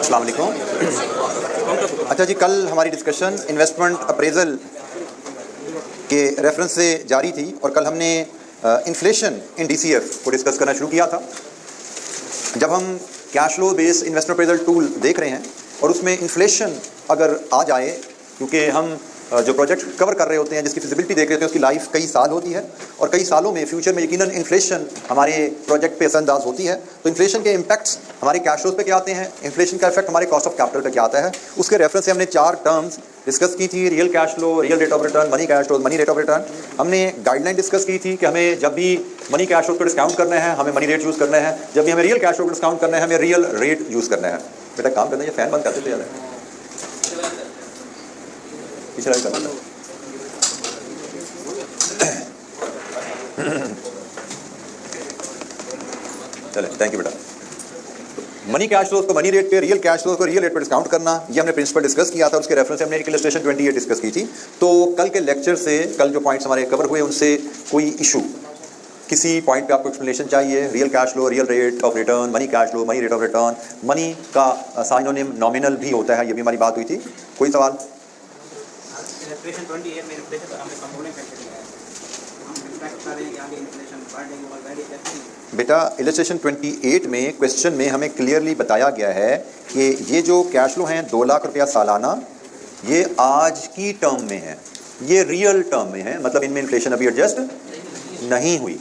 अस्सलाम वालेकुम। अच्छा जी, कल हमारी डिस्कशन इन्वेस्टमेंट अप्रेजल के रेफरेंस से जारी थी और कल हमने इन्फ्लेशन इन DCF को डिस्कस करना शुरू किया था। जब हम cash flow based investment appraisal tool देख रहे हैं और उसमें इन्फ्लेशन अगर आ जाए, क्योंकि हम जो प्रोजेक्ट कवर कर रहे होते हैं, जिसकी फिजिबिलिटी देख रहे होते हैं, उसकी लाइफ कई साल होती है और कई सालों में फ्यूचर में यकीनन इन्फ्लेशन हमारे प्रोजेक्ट पे असरअंदाज होती है। तो इन्फ्लेशन के इम्पैक्ट्स हमारे कैश फ्लोज पे क्या आते हैं, इन्फ्लेशन का इफेक्ट हमारे कॉस्ट ऑफ कैपिटल पे क्या आता है, उसके रेफरेंस से हमने 4 टर्म्स डिस्कस की थी। Real cash flow, real rate of return, money cash flow, money rate of return. हमने गाइडलाइन डिस्कस की थी कि हमें जब भी मनी कैश फ्लो को डिस्काउंट करना है हमें मनी रेट यूज़ करना है, जब भी हमें रियल कैश फ्लो को डिस्काउंट करना है हमें रियल रेट यूज़ करना है। बेटा काम करना है, ये फैन बंद करते थे यार, पिछला करना। चले, थैंक यू बेटा। मनी कैश फ्लोज को मनी रेट पे, रियल कैश फ्लोज को रियल रेट पे डिस्काउंट करना, ये हमने प्रिंसिपल डिस्कस किया था। उसके रेफरेंस से हमने एक इलस्ट्रेशन 28 डिस्कस की थी। तो कल के लेक्चर से, कल जो पॉइंट्स हमारे कवर हुए उनसे कोई इशू, किसी पॉइंट पे आपको एक्सप्लेनेशन चाहिए, real cash flow, real rate of return, money cash flow, money rate of return, money का साइनोनिम नॉमिनल भी होता है, ये भी हमारी बात हुई थी। कोई सवाल? बेटा इलस्ट्रेशन 28 में क्वेश्चन में हमें क्लियरली बताया गया है कि ये जो कैश फ्लो हैं 2 लाख रुपया सालाना, ये आज की टर्म में है, ये रियल टर्म में है, मतलब इनमें इन्फ्लेशन अभी एडजस्ट नहीं हुई।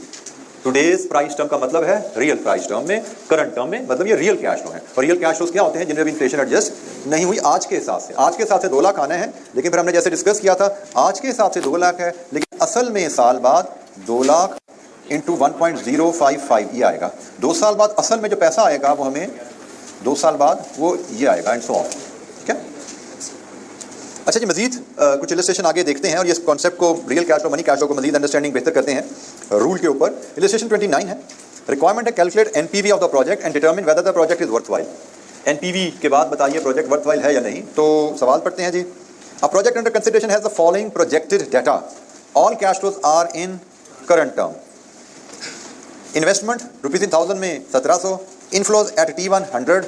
टुडेज प्राइस टर्म का मतलब है रियल प्राइस टर्म में, करंट टर्म में, मतलब ये रियल कैश फ्लो है। और रियल कैश फ्लोज क्या होते हैं, जिनमें अभी इन्फ्लेशन एडजस्ट नहीं हुई आज के हिसाब से। आज के हिसाब से 2 लाख आना है, लेकिन फिर हमने जैसे डिस्कस किया था आज के हिसाब से 2 लाख है, लेकिन असल में साल बाद 2 लाख इंटू 1.055 ये आएगा। 2 साल बाद असल में जो पैसा आएगा वो हमें 2 साल बाद वो ये आएगा, एंड सो ऑन। ठीक है। अच्छा जी, मजीद कुछ इलस्ट्रेशन आगे देखते हैं और ये कॉन्सेप्ट को, real cash flow, money cash flow को मजीद अंडरस्टैंडिंग बेहतर करते हैं रूल के ऊपर। इलस्ट्रेशन 29 है, रिक्वायरमेंट है calculate NPV of the project and determine whether the project is worthwhile. NPV के बाद बताइए प्रोजेक्ट वर्थवाइल है या नहीं। तो सवाल पढ़ते हैं जी। A project under consideration has the following projected data, all cash flows are in current term. Investment rupees in 1000 में 1700, inflows at T1 100,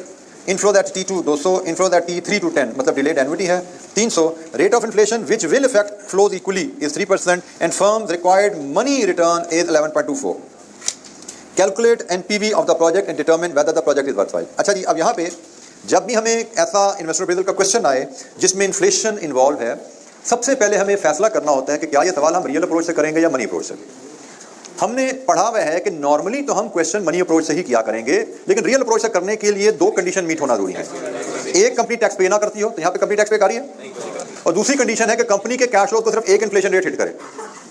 inflows at T2 200, inflows at T3 to 10 मतलब डिलेड एन्युटी है 300। Rate of inflation which will affect flows equally is 3% and firms required money return is 11.24। Calculate NPV of the project and determine whether the project is worthwhile. अच्छा जी, अब यहाँ पे जब भी हमें ऐसा इन्वेस्टमेंट अप्रेजल का क्वेश्चन आए जिसमें इन्फ्लेशन इन्वॉल्व है, सबसे पहले हमें फैसला करना होता है कि क्या ये सवाल हम रियल अप्रोच से करेंगे या मनी अप्रोच से। हमने पढ़ा हुआ है कि नॉर्मली तो हम क्वेश्चन मनी अप्रोच से ही किया करेंगे, लेकिन रियल अप्रोच से करने के लिए 2 कंडीशन मीट होना जरूरी है। एक, कंपनी टैक्स पे ना करती हो, तो यहाँ पे कंपनी टैक्स पे कर रही है, और दूसरी कंडीशन है कि कंपनी के कैश फ्लो को सिर्फ एक इन्फ्लेशन रेट हिट करे,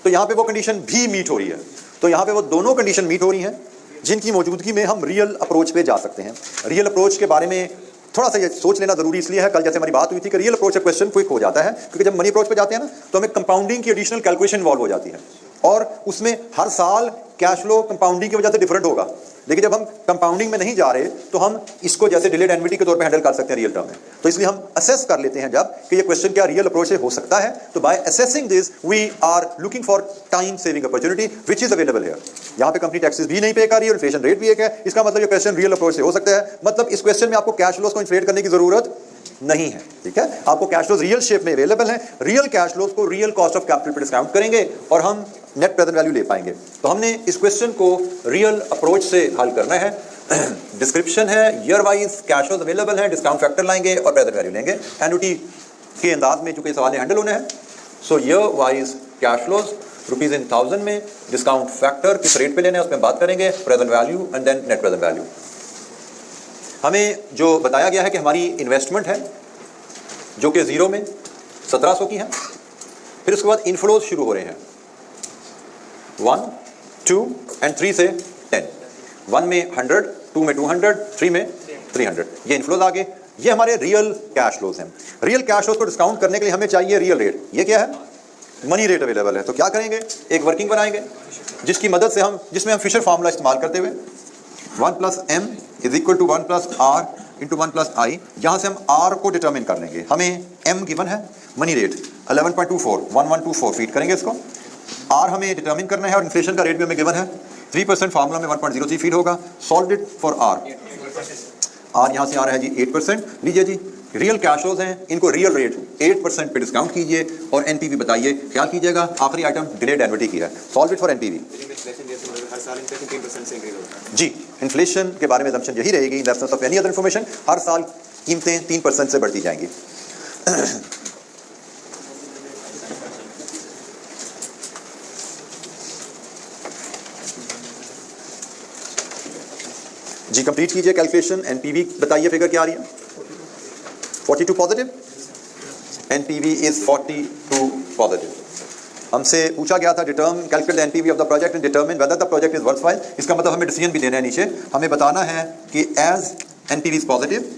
तो यहाँ पे वो कंडीशन भी मीट हो रही है। तो यहाँ पे वो दोनों कंडीशन मीट हो रही हैं, जिनकी मौजूदगी में हम रियल अप्रोच पे जा सकते हैं। रियल अप्रोच के बारे में थोड़ा सा ये सोच लेना जरूरी इसलिए है, कल जैसे हमारी बात हुई थी कि रियल अप्रोच से क्वेश्चन क्विक हो जाता है, क्योंकि जब मनी अप्रोच पे जाते हैं ना तो हमें कंपाउंडिंग की एडिशनल कैलकुलेशन इन्वॉल्व हो जाती है और उसमें हर साल कैश फ्लो कंपाउंडिंग की वजह से डिफरेंट होगा। लेकिन जब हम कंपाउंडिंग में नहीं जा रहे तो हम इसको जैसे डिलेड एन्युटी के तौर पे हैंडल कर सकते हैं रियल टर्म में। तो इसलिए हम असेस कर लेते हैं जब कि ये क्वेश्चन क्या रियल अप्रोच से हो सकता है, तो by assessing this we are looking for time saving opportunity which is available here. यहाँ पे कंपनी टैक्सेस भी नहीं पे कर रही है, इन्फ्लेशन रेट भी एक है, इसका मतलब ये क्वेश्चन रियल अप्रोच से हो सकता है। मतलब इस क्वेश्चन में आपको कैश फ्लोज को इन्फ्लेट करने की जरूरत नहीं है। ठीक है, आपको कैश फ्लोज रियल शेप में अवेलेबल है। रियल कैश फ्लोज को रियल कॉस्ट ऑफ कैपिटल पे डिस्काउंट करेंगे और हम नेट प्रेजेंट वैल्यू ले पाएंगे। तो हमने इस क्वेश्चन को रियल अप्रोच से हल करना है। डिस्क्रिप्शन है, year wise cash flows available है, डिस्काउंट फैक्टर लाएंगे और प्रेजेंट वैल्यू लेंगे एन्युटी के अंदाज में, चूंकि सवाल हैंडल होने हैं। So year wise cash flows rupees in 1000 में, डिस्काउंट फैक्टर किस रेट पे लेना है उसमें बात करेंगे, present value and then net present value. हमें जो बताया गया है कि हमारी इन्वेस्टमेंट है जो कि 0 में 1700 की है, फिर उसके बाद इनफ्लोज शुरू हो रहे हैं 1, 2 एंड 3 से 10। 1 में 100, 2 में 200, 3 में 300, ये इनफ्लोज आ गए। ये हमारे रियल कैश फ्लोज हैं। रियल कैश फ्लोज को डिस्काउंट करने के लिए हमें चाहिए रियल रेट। ये क्या है, मनी रेट अवेलेबल है। तो क्या करेंगे, एक वर्किंग बनाएंगे जिसकी मदद से जिसमें हम फिशर फार्मूला इस्तेमाल करते हुए 1 + m is equal to 1 + r into 1 + i, यहाँ से हम r को डिटर्मिन कर लेंगे। हमें m गिवन है, मनी रेट 11.24 फीट करेंगे इसको, r हमें डिटर्मिन करना है और इन्फ्लेशन का रेट भी हमें गिवन है 3% फार्मूला में 1.03 फीट होगा। Solve it for r। R यहाँ से आ रहा है जी 8%, लीजिए जी रियल कैश फ्लोज हैं, इनको रियल रेट 8% पे डिस्काउंट कीजिए और एनपीवी बताइए क्या कीजिएगा। आखिरी आइटम डिलेड एन्युटी की है, सॉल्व इट फॉर एनपीवी। जी इन्फ्लेशन के बारे में assumption यही रहेगी, in absence of any other information हर साल कीमतें 3% से बढ़ती जाएंगी। जी कंप्लीट कीजिए कैलकुलेशन, एनपीवी बताइए फिगर क्या आ रही है। 42 पॉजिटिव, एनपीवी इज 42 पॉजिटिव। हमसे पूछा गया था determine calculate the NPV of the project and determine whether the project is worthwhile. इसका मतलब हमें डिसीजन भी देना है नीचे, हमें बताना है कि as NPV is positive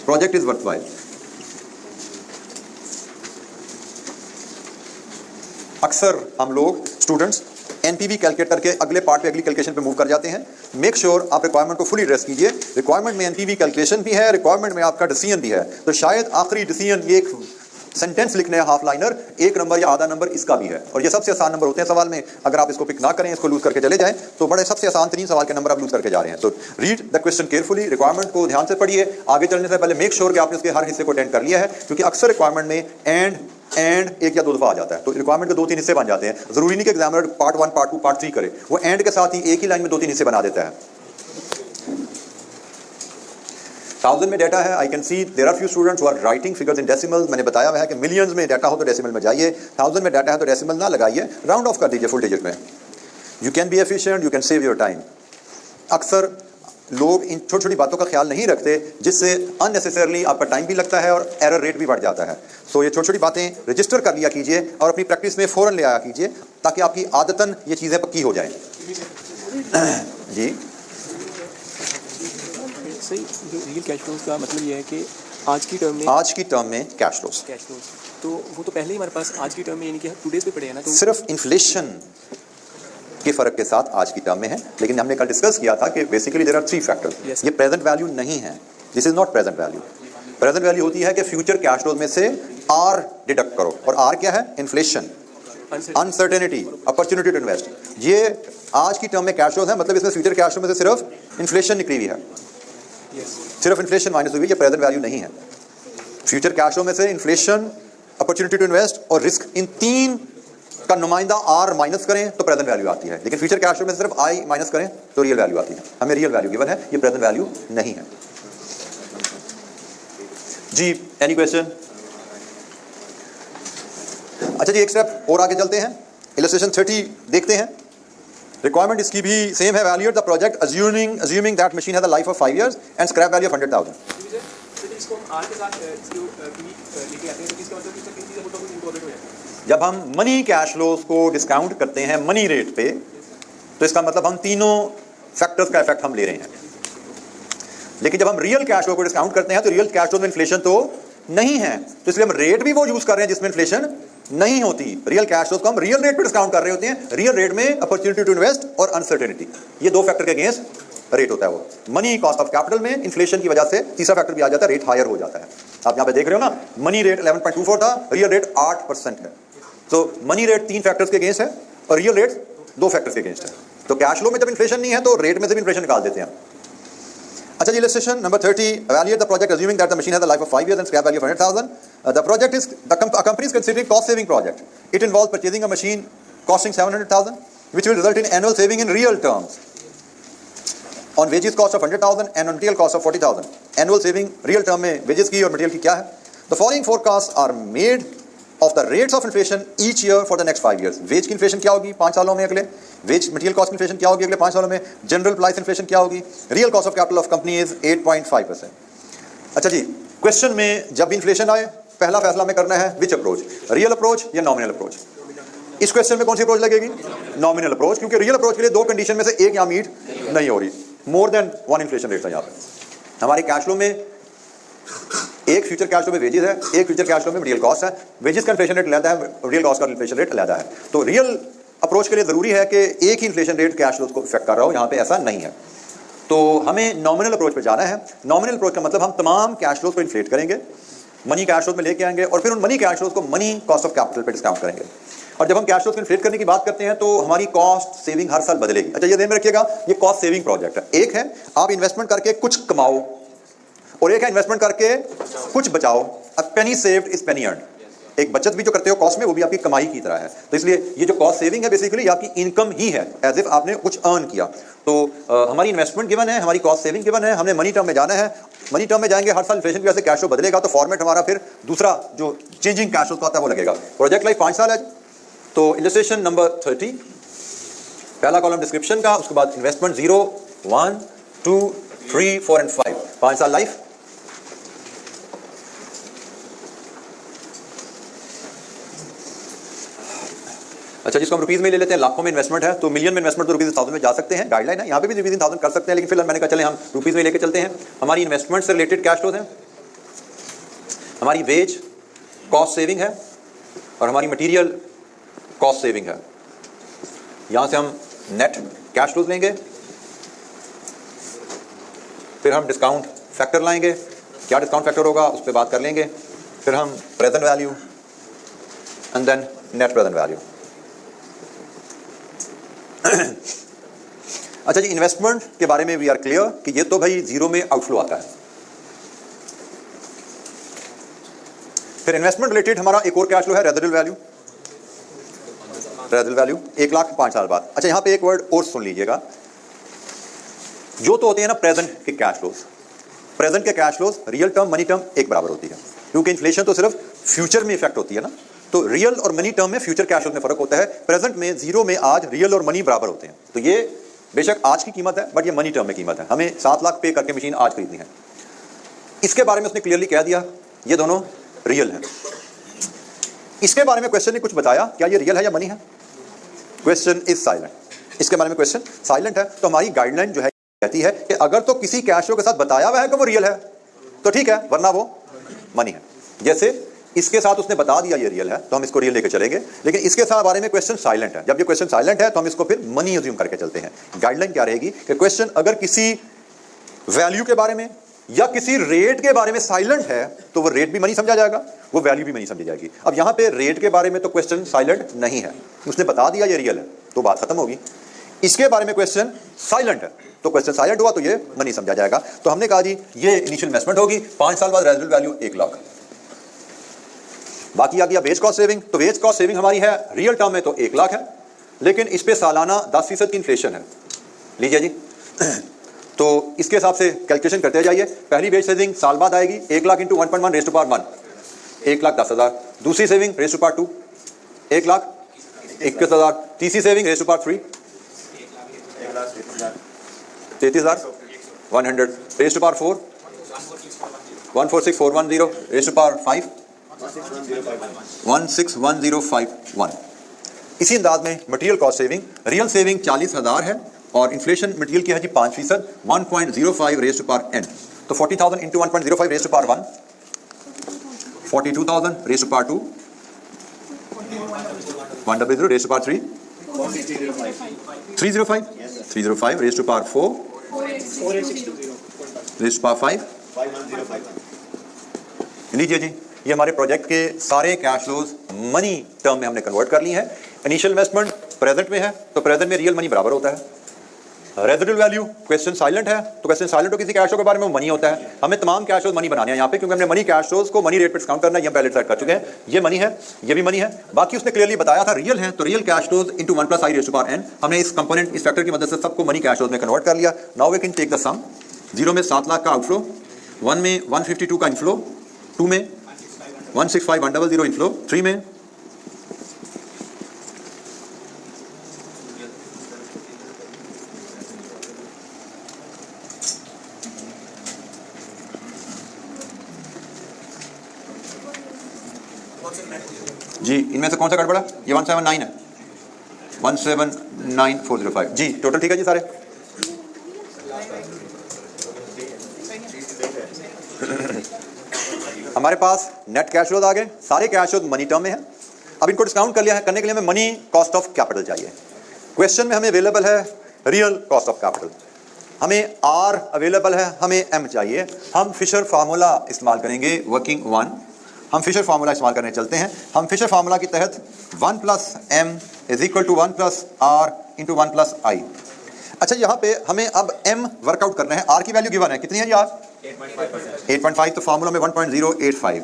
project is worthwhile. अक्सर हम लोग स्टूडेंट्स एनपीवी कैलकुलेट करके अगले पार्ट पे अगली कैलकुलेशन पे मूव कर जाते हैं। मेक श्योर आप रिक्वायरमेंट को फुली एड्रेस कीजिए। रिक्वायरमेंट में एनपीवी कैलकुलेशन भी है, रिक्वायरमेंट में आपका डिसीजन भी है, तो शायद आखिरी डिसीजन ये एक सेंटेंस लिखने हैं हाफ लाइनर, एक नंबर या आधा नंबर इसका भी है, और ये सबसे आसान नंबर होते हैं सवाल में। अगर आप इसको पिक ना करें, इसको लूज करके चले जाएं, तो बड़े सबसे आसान 3 सवाल के नंबर आप लूज करके जा रहे हैं। तो read the question carefully, requirement को ध्यान से पढ़िए। आगे चलने से पहले मेक श्योर कि आपने उसके हर हिस्से को अटेंड कर लिया है, क्योंकि अक्सर रिक्वायरमेंट में एंड एक या 2 दफा आ जाता है, तो रिक्वायरमेंट के 2-3 हिस्से बन जाते हैं। जरूरी नहीं कि एग्जामिनर पार्ट 1, पार्ट 2, पार्ट 3 करे, वो एंड के साथ ही एक ही लाइन में 2-3 हिस्से बना देता है। 1000 में डाटा है, I can see there are few students who are writing figures in decimals. मैंने बताया हुआ है कि मिलियंस में डाटा हो तो डेसिमल में जाइए, 1000 में डाटा है तो डेसिमल ना लगाइए, राउंड ऑफ कर दीजिए फुल डिजिट में। You can be efficient, you can save your time. अक्सर लोग इन छोटी छोटी बातों का ख्याल नहीं रखते, जिससे अननेसेसरली आपका टाइम भी लगता है और एरर रेट भी बढ़ जाता है। सो ये छोटी छोटी बातें रजिस्टर कर लिया कीजिए और अपनी प्रैक्टिस में फ़ौरन ले आया कीजिए, ताकि आपकी आदतन ये चीज़ें पक्की हो जाएं। जी सही, जो रियल कैश फ्लोज का मतलब ये है कि आज की टर्म में कैश फ्लोज, तो वो तो पहले ही हमारे पास आज की टर्म में यानी कि 2 डेज पे पड़े हैं ना, तो सिर्फ इन्फ्लेशन के फर्क के साथ आज की टर्म में है। लेकिन हमने कल डिस्कस किया था कि बेसिकली देयर आर 3 फैक्टर्स। ये प्रेजेंट वैल्यू नहीं है, this is not present value. Present value होती है कि फ्यूचर कैश फ्लोज में से आर डिडक्ट करो, और आर क्या है? Inflation, uncertainty, opportunity to invest. ये आज की टर्म में कैश फ्लोज है, मतलब इसमें फ्यूचर कैश फ्लो में से सिर्फ इन्फ्लेशन निकली हुई है, सिर्फ इन्फ्लेशन माइनस हुई है, ये प्रेजेंट वैल्यू नहीं है। फ्यूचर कैश फ्लो में से इन्फ्लेशन, अपॉर्चुनिटी टू इन्वेस्ट और रिस्क, इन 3 का नुमाइंदा आर माइनस करें तो प्रेजेंट वैल्यू आती है। लेकिन फ्यूचर कैश फ्लो में सिर्फ आई माइनस करें तो रियल वैल्यू आती है। हमें रियल वैल्यू गिवन है, ये प्रेजेंट वैल्यू नहीं है। जी एनी क्वेश्चन? अच्छा जी, एक स्टेप और आगे चलते हैं, इलस्ट्रेशन 30 देखते हैं। रिक्वायरमेंट इसकी भी सेम है, valuate the project assuming that machine has a life of 5 years and scrap value of 100,000। जब हम मनी कैश फ्लोज को डिस्काउंट करते हैं मनी रेट पे, तो इसका मतलब हम तीनों फैक्टर्स का इफेक्ट हम ले रहे हैं। लेकिन जब हम रियल कैश फ्लो को डिस्काउंट करते हैं तो रियल कैश फ्लो में इन्फ्लेशन तो नहीं है, तो इसलिए हम रेट भी वो यूज कर रहे हैं जिसमें इन्फ्लेशन नहीं होती। रियल कैश फ्लोज को हम रियल रेट पे डिस्काउंट कर रहे होते हैं। रियल रेट में अपॉर्चुनिटी टू इन्वेस्ट और अनसर्टेनिटी, ये 2 फैक्टर के अगेंस्ट रेट होता है। वो मनी कॉस्ट ऑफ कैपिटल में इन्फ्लेशन की वजह से तीसरा फैक्टर भी आ जाता है, रेट हायर हो जाता है। आप यहाँ पे देख रहे हो ना, मनी रेट 11.24 था, रियल रेट 8% है। तो मनी रेट 3 फैक्टर्स के अगेंस्ट है और रियल रेट 2 फैक्टर्स के अगेंस्ट है। तो कैश फ्लो में जब इन्फ्लेशन नहीं है तो रेट में से भी इन्फ्लेशन निकाल देते हैं। अच्छा जी, illustration number 30, evaluate the project assuming that the machine has a life of 5 years and scrap value of 100,000. The project is a company is considering cost saving project. It involves purchasing a machine costing 700,000, which will result in annual saving in real terms on wages cost of 100,000 and on material cost of 40,000. Annual saving real term में wages की और material की क्या है? The following forecasts are made of the rates of inflation each year for the next 5 years. Veg की inflation क्या होगी 5 सालों में अगले, वेज मटेरियल कॉस्ट इन्फ्लेशन क्या होगी अगले 5 सालों में, जनरल प्राइस इन्फ्लेशन क्या होगी, real cost of capital of company is 8.5%। अच्छा जी, क्वेश्चन में जब भी इन्फ्लेशन आए पहला फैसला में करना है विच अप्रोच, रियल अप्रोच या नॉमिनल अप्रोच। इस क्वेश्चन में कौन सी अप्रोच लगेगी? नॉमिनल अप्रोच, क्योंकि रियल अप्रोच के लिए 2 कंडीशन में से एक यहाँ मीट नहीं हो रही। मोर देन 1 इन्फ्लेशन रेट है यहाँ पे। हमारे कैश फ्लो में एक फ्यूचर कैश फ्लो में वेजेस है, एक फ्यूचर कैश फ्लो में रियल कॉस्ट है। वेजेस का इन्फ्लेशन रेट अलग है, रियल कॉस्ट का इन्फ्लेशन रेट अलग है। तो रियल अप्रोच के लिए जरूरी है कि एक ही इन्फ्लेशन रेट कैश फ्लोज को इफेक्ट कर रहा हो, यहाँ पे ऐसा नहीं है। तो हमें नॉमिनल अप्रोच पे जाना है। नॉमिनल अप्रोच का मतलब हम तमाम कैश फ्लोज को इन्फ्लेट करेंगे, मनी कैश फ्लोज में लेके आएंगे और फिर उन मनी कैश फ्लोज को मनी कॉस्ट ऑफ कैपिटल पे डिस्काउंट करेंगे। और जब हम कैश फ्लोज को इन्फ्लेट करने की बात करते हैं तो हमारी कॉस्ट सेविंग हर साल बदलेगी। अच्छा, ये ध्यान में रखिएगा, ये कॉस्ट सेविंग प्रोजेक्ट है। एक है आप इन्वेस्टमेंट करके कुछ कमाओ और एक है इन्वेस्टमेंट करके कुछ बचाओ। अ पेनी सेव्ड इज पेनी अर्न्ड। एक बचत भी जो करते हो कॉस्ट में, वो भी आपकी कमाई की तरह है। तो इसलिए ये जो कॉस्ट सेविंग है बेसिकली आपकी इनकम ही है, एज इफ आपने कुछ अर्न किया। तो हमारी इन्वेस्टमेंट गिवन है, हमारी कॉस्ट सेविंग गिवन है, हमने मनी टर्म में जाना है। मनी टर्म में जाएंगे, हर साल इन्फ्लेशन की वजह से कैश फ्लो बदलेगा, तो फॉर्मेट हमारा फिर दूसरा जो चेंजिंग कैश फ्लो आता है वो लगेगा। प्रोजेक्ट लाइफ 5 साल है। तो इलस्ट्रेशन नंबर 30, पहला कॉलम डिस्क्रिप्शन का, उसके बाद इन्वेस्टमेंट 0, 1, 2, 3, 4 एंड 5, 5 साल लाइफ। अच्छा, जिसको हम रुपीज में ले लेते हैं, लाखों में इन्वेस्टमेंट है, तो मिलियन में इन्वेस्टमेंट तो रुपीज 1000 में जा सकते हैं, गाइडलाइन है। यहाँ पे भी रुपीज 1000 कर सकते हैं, लेकिन फिलहाल मैंने कहा चले हम रुपीज में लेके चलते हैं। हमारी इन्वेस्टमेंट से रिलेटेड कैश फ्लोज हैं, हमारी वेज कॉस्ट सेविंग है और हमारी मटेरियल कॉस्ट सेविंग है। यहाँ से हम नेट कैश फ्लोज लेंगे, फिर हम डिस्काउंट फैक्टर लाएंगे। क्या डिस्काउंट फैक्टर होगा उस पर बात कर लेंगे। फिर हम present value and then net present value. अच्छा जी, इन्वेस्टमेंट के बारे में वी आर क्लियर कि ये तो भाई जीरो में आउटफ्लो आता है। फिर इन्वेस्टमेंट रिलेटेड हमारा एक और कैश फ्लो है residual value. Residual value 1 lakh 5 साल बाद। अच्छा, यहां पे एक वर्ड और सुन लीजिएगा, जो तो होते हैं ना प्रेजेंट के कैश फ्लोज। प्रेजेंट के cash flows real term money term एक बराबर होती है, क्योंकि इन्फ्लेशन तो सिर्फ फ्यूचर में इफेक्ट होती है ना। तो रियल और मनी टर्म में फ्यूचर कैश फ्लो में फर्क होता है। प्रेजेंट में जीरो में आज रियल और मनी बराबर होते हैं। तो ये बेशक आज की कीमत है, बट ये मनी टर्म में कीमत है। हमें 7 लाख पे करके मशीन आज खरीदनी है। इसके बारे में उसने क्लियरली कह दिया ये दोनों रियल है। इसके बारे में क्वेश्चन ने कुछ बताया, क्या ये रियल है या मनी है? Question is silent. इसके बारे में क्वेश्चन साइलेंट है। तो हमारी गाइडलाइन जो है कहती है कि अगर तो किसी कैश फ्लो के साथ बताया हुआ है कि वो रियल है तो ठीक है, वरना वो मनी है। जैसे इसके साथ उसने बता दिया ये रियल है, तो हम इसको रियल लेके चलेंगे। लेकिन इसके साथ बारे में क्वेश्चन साइलेंट है। जब ये क्वेश्चन साइलेंट है तो हम इसको फिर मनी अज्यूम करके चलते हैं। गाइडलाइन क्या रहेगी कि क्वेश्चन अगर किसी वैल्यू के बारे में या किसी रेट के बारे में साइलेंट है तो वो रेट भी मनी समझा जाएगा, वो वैल्यू भी मनी समझी जाएगी। अब यहां पे रेट के बारे में तो क्वेश्चन साइलेंट नहीं है, उसने बता दिया ये रियल है तो बात खत्म होगी। इसके बारे में क्वेश्चन साइलेंट है तो क्वेश्चन साइलेंट हुआ तो ये मनी समझा जाएगा। तो हमने कहा जी ये इनिशियल इन्वेस्टमेंट होगी, 5 साल बाद रेजिडुअल वैल्यू 1 लाख। बाकी आ गया वेज कॉस्ट सेविंग। तो वेज कॉस्ट सेविंग हमारी है रियल टर्म में तो 1 लाख है, लेकिन इस पे सालाना 10% की इन्फ्लेशन है। लीजिए जी तो इसके हिसाब से कैलकुलेशन करते जाइए। पहली वेज सेविंग साल बाद आएगी 1 lakh into 1.1 raise to power 1, 1,10,000। दूसरी सेविंग रेज़ टू पावर 2, 1,21,000। तीसरी saving raise to power 3, 33,100। Raise to power 4, 146,410। Raise to power 5, 161051। इसी अंदाज में material cost saving, real saving 40,000 है और इन्फ्लेशन मटेरियल की है जी 5%, 1.05 रेज़ टू पावर n। तो 40,000 into 1.05 raise to power 1, 42,000 raise to power 2, 100 raise to power 3, 305 raise to power 4, raise to power 5। लीजिए जी ये हमारे प्रोजेक्ट के सारे कैश फ्लोज मनी टर्म में हमने कन्वर्ट कर ली है। इनिशियल इन्वेस्टमेंट प्रेजेंट में है तो प्रेजेंट में रियल मनी बराबर होता है। रेजिडुअल वैल्यू क्वेश्चन साइलेंट है तो क्वेश्चन साइलेंट हो किसी कैश फ्लो के बारे में मनी होता है। हमें तमाम कैश फ्लोज मनी बनाने हैं यहाँ पे, क्योंकि हमने मनी कैश फ्लोज को मनी रेट पे डिस्काउंट करना है, ये पहले सेट कर चुके हैं। ये मनी है, ये भी मनी है। बाकी उसने क्लियरली बताया था रियल है तो real cash flows into 1 + i raise to power n। हमने इस कंपोनेंट इस फैक्टर की मदद से सबको मनी कैश फ्लोज में कन्वर्ट कर लिया। Now we can take the sum. 0 में 7 लाख का आउटफ्लो, 1 में 152 का इनफ्लो, 2 में 165,100 इनफ्लो, 3 में जी इनमें से कौन सा कट पड़ा? ये 179 है, 179,405 जी टोटल। ठीक है जी सारे। हमारे पास नेट कैश फ्लोज आ गए, सारे कैश फ्लोज मनी टर्म में है। अब इनको डिस्काउंट कर लिया है, करने के लिए हमें मनी कॉस्ट ऑफ कैपिटल चाहिए। क्वेश्चन में हमें अवेलेबल है रियल कॉस्ट ऑफ कैपिटल, हमें आर अवेलेबल है, हमें एम चाहिए। हम फिशर फार्मूला इस्तेमाल करेंगे, वर्किंग 1 हम फिशर फार्मूला इस्तेमाल करने चलते हैं। हम फिशर फार्मूला के तहत 1 + m is equal to 1 + r into 1 + i। अच्छा, यहाँ पे हमें अब m वर्कआउट करना है। r की वैल्यू गिवन है, कितनी है यार? 8.5। तो फार्मूला में 1.085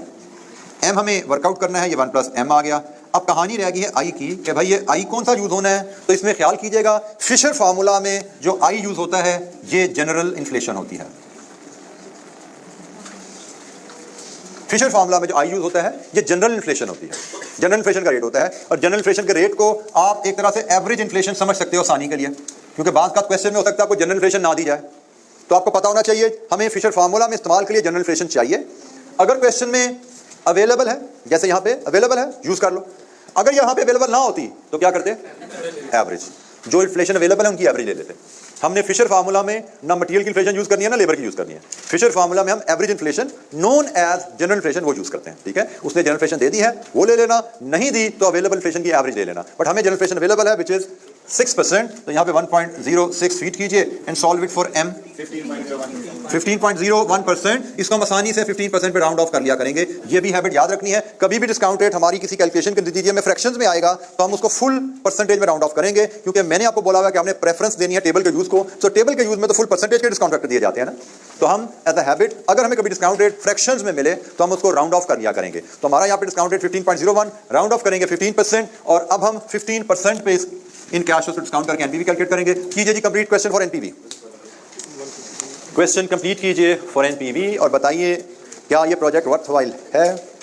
m हमें वर्कआउट करना है। ये 1 + m आ गया। अब कहानी रह गई है i की कि भाई ये i कौन सा यूज होना है। तो इसमें ख्याल कीजिएगा, फिशर फार्मूला में जो i यूज होता है ये जनरल इन्फ्लेशन होती है। फिशर फार्मूला में जो आई यूज होता है ये जनरल इन्फ्लेशन होती है, जनरल इन्फ्लेशन का रेट होता है। और जनरल इन्फ्लेशन के रेट को आप एक तरह से एवरेज इन्फ्लेशन समझ सकते हो आसानी के लिए, क्योंकि बात का क्वेश्चन में हो सकता है आपको जनरल इन्फ्लेशन ना दी जाए, तो आपको पता होना चाहिए हमें फिशर फार्मूला में इस्तेमाल के लिए जनरल इन्फ्लेशन चाहिए। अगर क्वेश्चन में अवेलेबल है, जैसे यहाँ पे अवेलेबल है, यूज कर लो। अगर यहाँ पे अवेलेबल ना होती तो क्या करते? एवरेज। जो इन्फ्लेशन अवेलेबल है उनकी एवरेज ले लेते। हमने फिशर फार्मूला में ना मटेरियल की इन्फ्लेशन यूज करनी है ना लेबर की यूज करनी है। फिशर फार्मूला में हम average inflation known as general inflation वो यूज करते हैं। ठीक है, उसने जनरल इन्फ्लेशन दे दी है वो ले लेना, नहीं दी तो अवेलेबल इन्फ्लेशन की एवरेज ले लेना। बट हमें जनरल इन्फ्लेशन अवेलेबल है विच इज 6%। तो यहाँ पे 1.06 फीट कीजिए and solve it for m 15.01%। इसको हम आसानी से 15% पे राउंड ऑफ कर लिया करेंगे। ये भी हैबिट याद रखनी है, कभी भी डिस्काउंट रेट हमारी किसी कैलकुलेशन के नतीजे में फ्रैक्शंस में आएगा तो हम उसको फुल परसेंटेज में राउंड ऑफ करेंगे, क्योंकि मैंने आपको बोला हुआ कि हमने प्रेफरेंस देनी है टेबल के यूज को। तो टेबल के यूज में तो फुल परसेंटेज के डिस्काउंट फैक्टर दिए जाते हैं ना, तो हम एज अ हैबिट अगर हमें कभी डिस्काउंट रेट फ्रैक्शंस में मिले तो हम उसको राउंड ऑफ कर लिया करेंगे। तो हमारा यहाँ पे डिस्काउंट रेट 15.01, राउंड ऑफ करेंगे 15%, और अब हम 15% पे इन कैश से डिस्काउंट करके एनपीवी कैलकुलेट करेंगे। कीजिए जी complete question for NPV. Question complete कीजिए फॉर एनपीवी और बताइए क्या ये प्रोजेक्ट वर्थवाइल है।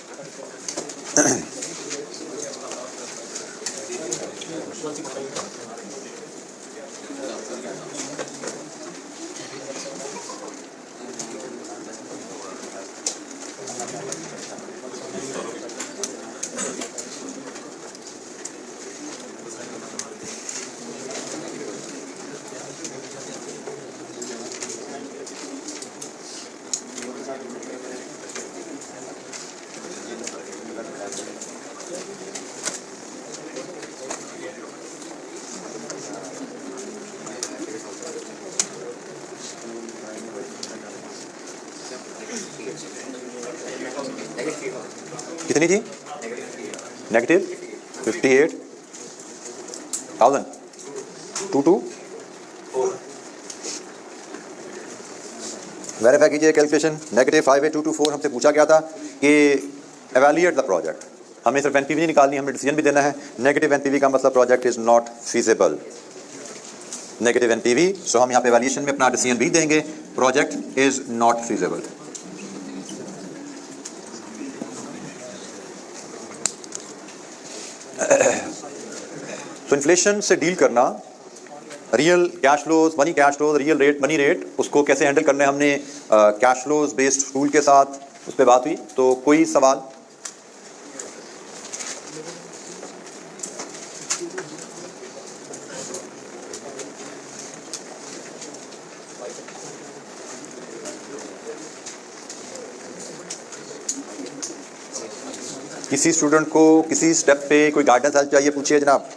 कितनी थी? नेगेटिव 58,000 22। वेरीफाई कीजिए कैलकुलेशन। नेगेटिव 58,224 हमसे पूछा गया था कि एवेल्यूएट द प्रोजेक्ट। हमें सिर्फ एनपीवी नहीं निकालनी, हमें डिसीजन भी देना है। नेगेटिव एनपीवी का मतलब project is not feasible. Negative NPV, so हम यहाँ पे एवेल्यूएशन में अपना डिसीजन भी देंगे, प्रोजेक्ट इज नॉट फीजिबल। तो इन्फ्लेशन से डील करना, real cash flows, money cash flows, real rate, money rate, उसको कैसे हैंडल करना है हमने कैश फ्लोज बेस्ड टूल के साथ उस पर बात हुई। तो कोई सवाल? किसी स्टूडेंट को किसी स्टेप पे कोई गाइडेंस हेल्प चाहिए, पूछिए जनाब।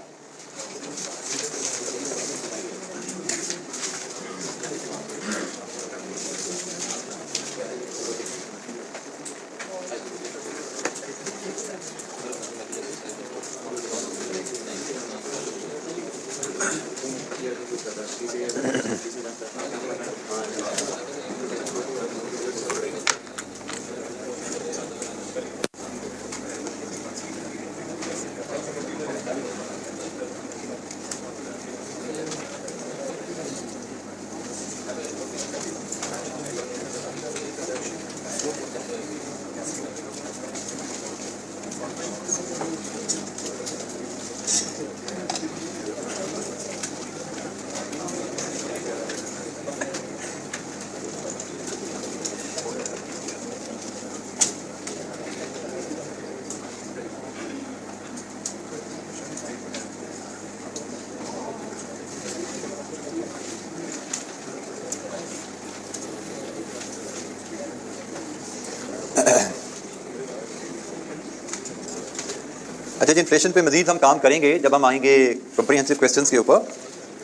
अच्छा जी, इन्फ्लेशन पे मजीद हम काम करेंगे जब हम आएंगे कॉम्प्रिहेंसिव क्वेश्चंस के ऊपर।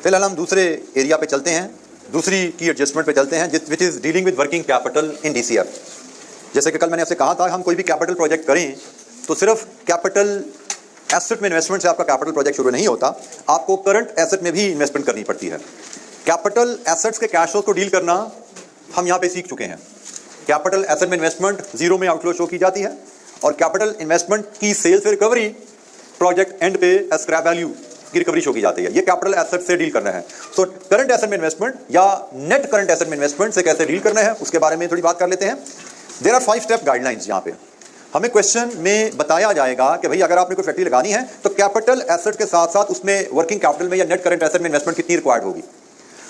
फिलहाल हम दूसरे एरिया पे चलते हैं, दूसरी की एडजस्टमेंट पे चलते हैं, which is dealing with working capital in DCF. जैसे कि कल मैंने आपसे कहा था, हम कोई भी कैपिटल प्रोजेक्ट करें तो सिर्फ कैपिटल एसेट में इन्वेस्टमेंट से आपका कैपिटल प्रोजेक्ट शुरू नहीं होता, आपको करंट एसेट में भी इन्वेस्टमेंट करनी पड़ती है। कैपिटल एसेट्स के कैश फ्लोज को डील करना हम यहाँ पे सीख चुके हैं। कैपिटल एसेट में इन्वेस्टमेंट जीरो में आउटफ्लो शो की जाती है और कैपिटल इन्वेस्टमेंट की सेल्स रिकवरी प्रोजेक्ट एंड पे स्क्रैप वैल्यू की रिकवरी शो की जाती है। ये कैपिटल एसेट से डील करना है। सो करंट एसेट में इन्वेस्टमेंट या नेट करंट एसेट में इन्वेस्टमेंट से कैसे डील करना है उसके बारे में थोड़ी बात कर लेते हैं। There are 5 step guidelines. यहाँ पे हमें क्वेश्चन में बताया जाएगा कि भाई अगर आपने कोई फैक्ट्री लगानी है तो कैपिटल एसेट के साथ साथ उसमें वर्किंग कैपिटल में या नेट करंट एसेट में इन्वेस्टमेंट कितनी रिक्वायर्ड होगी।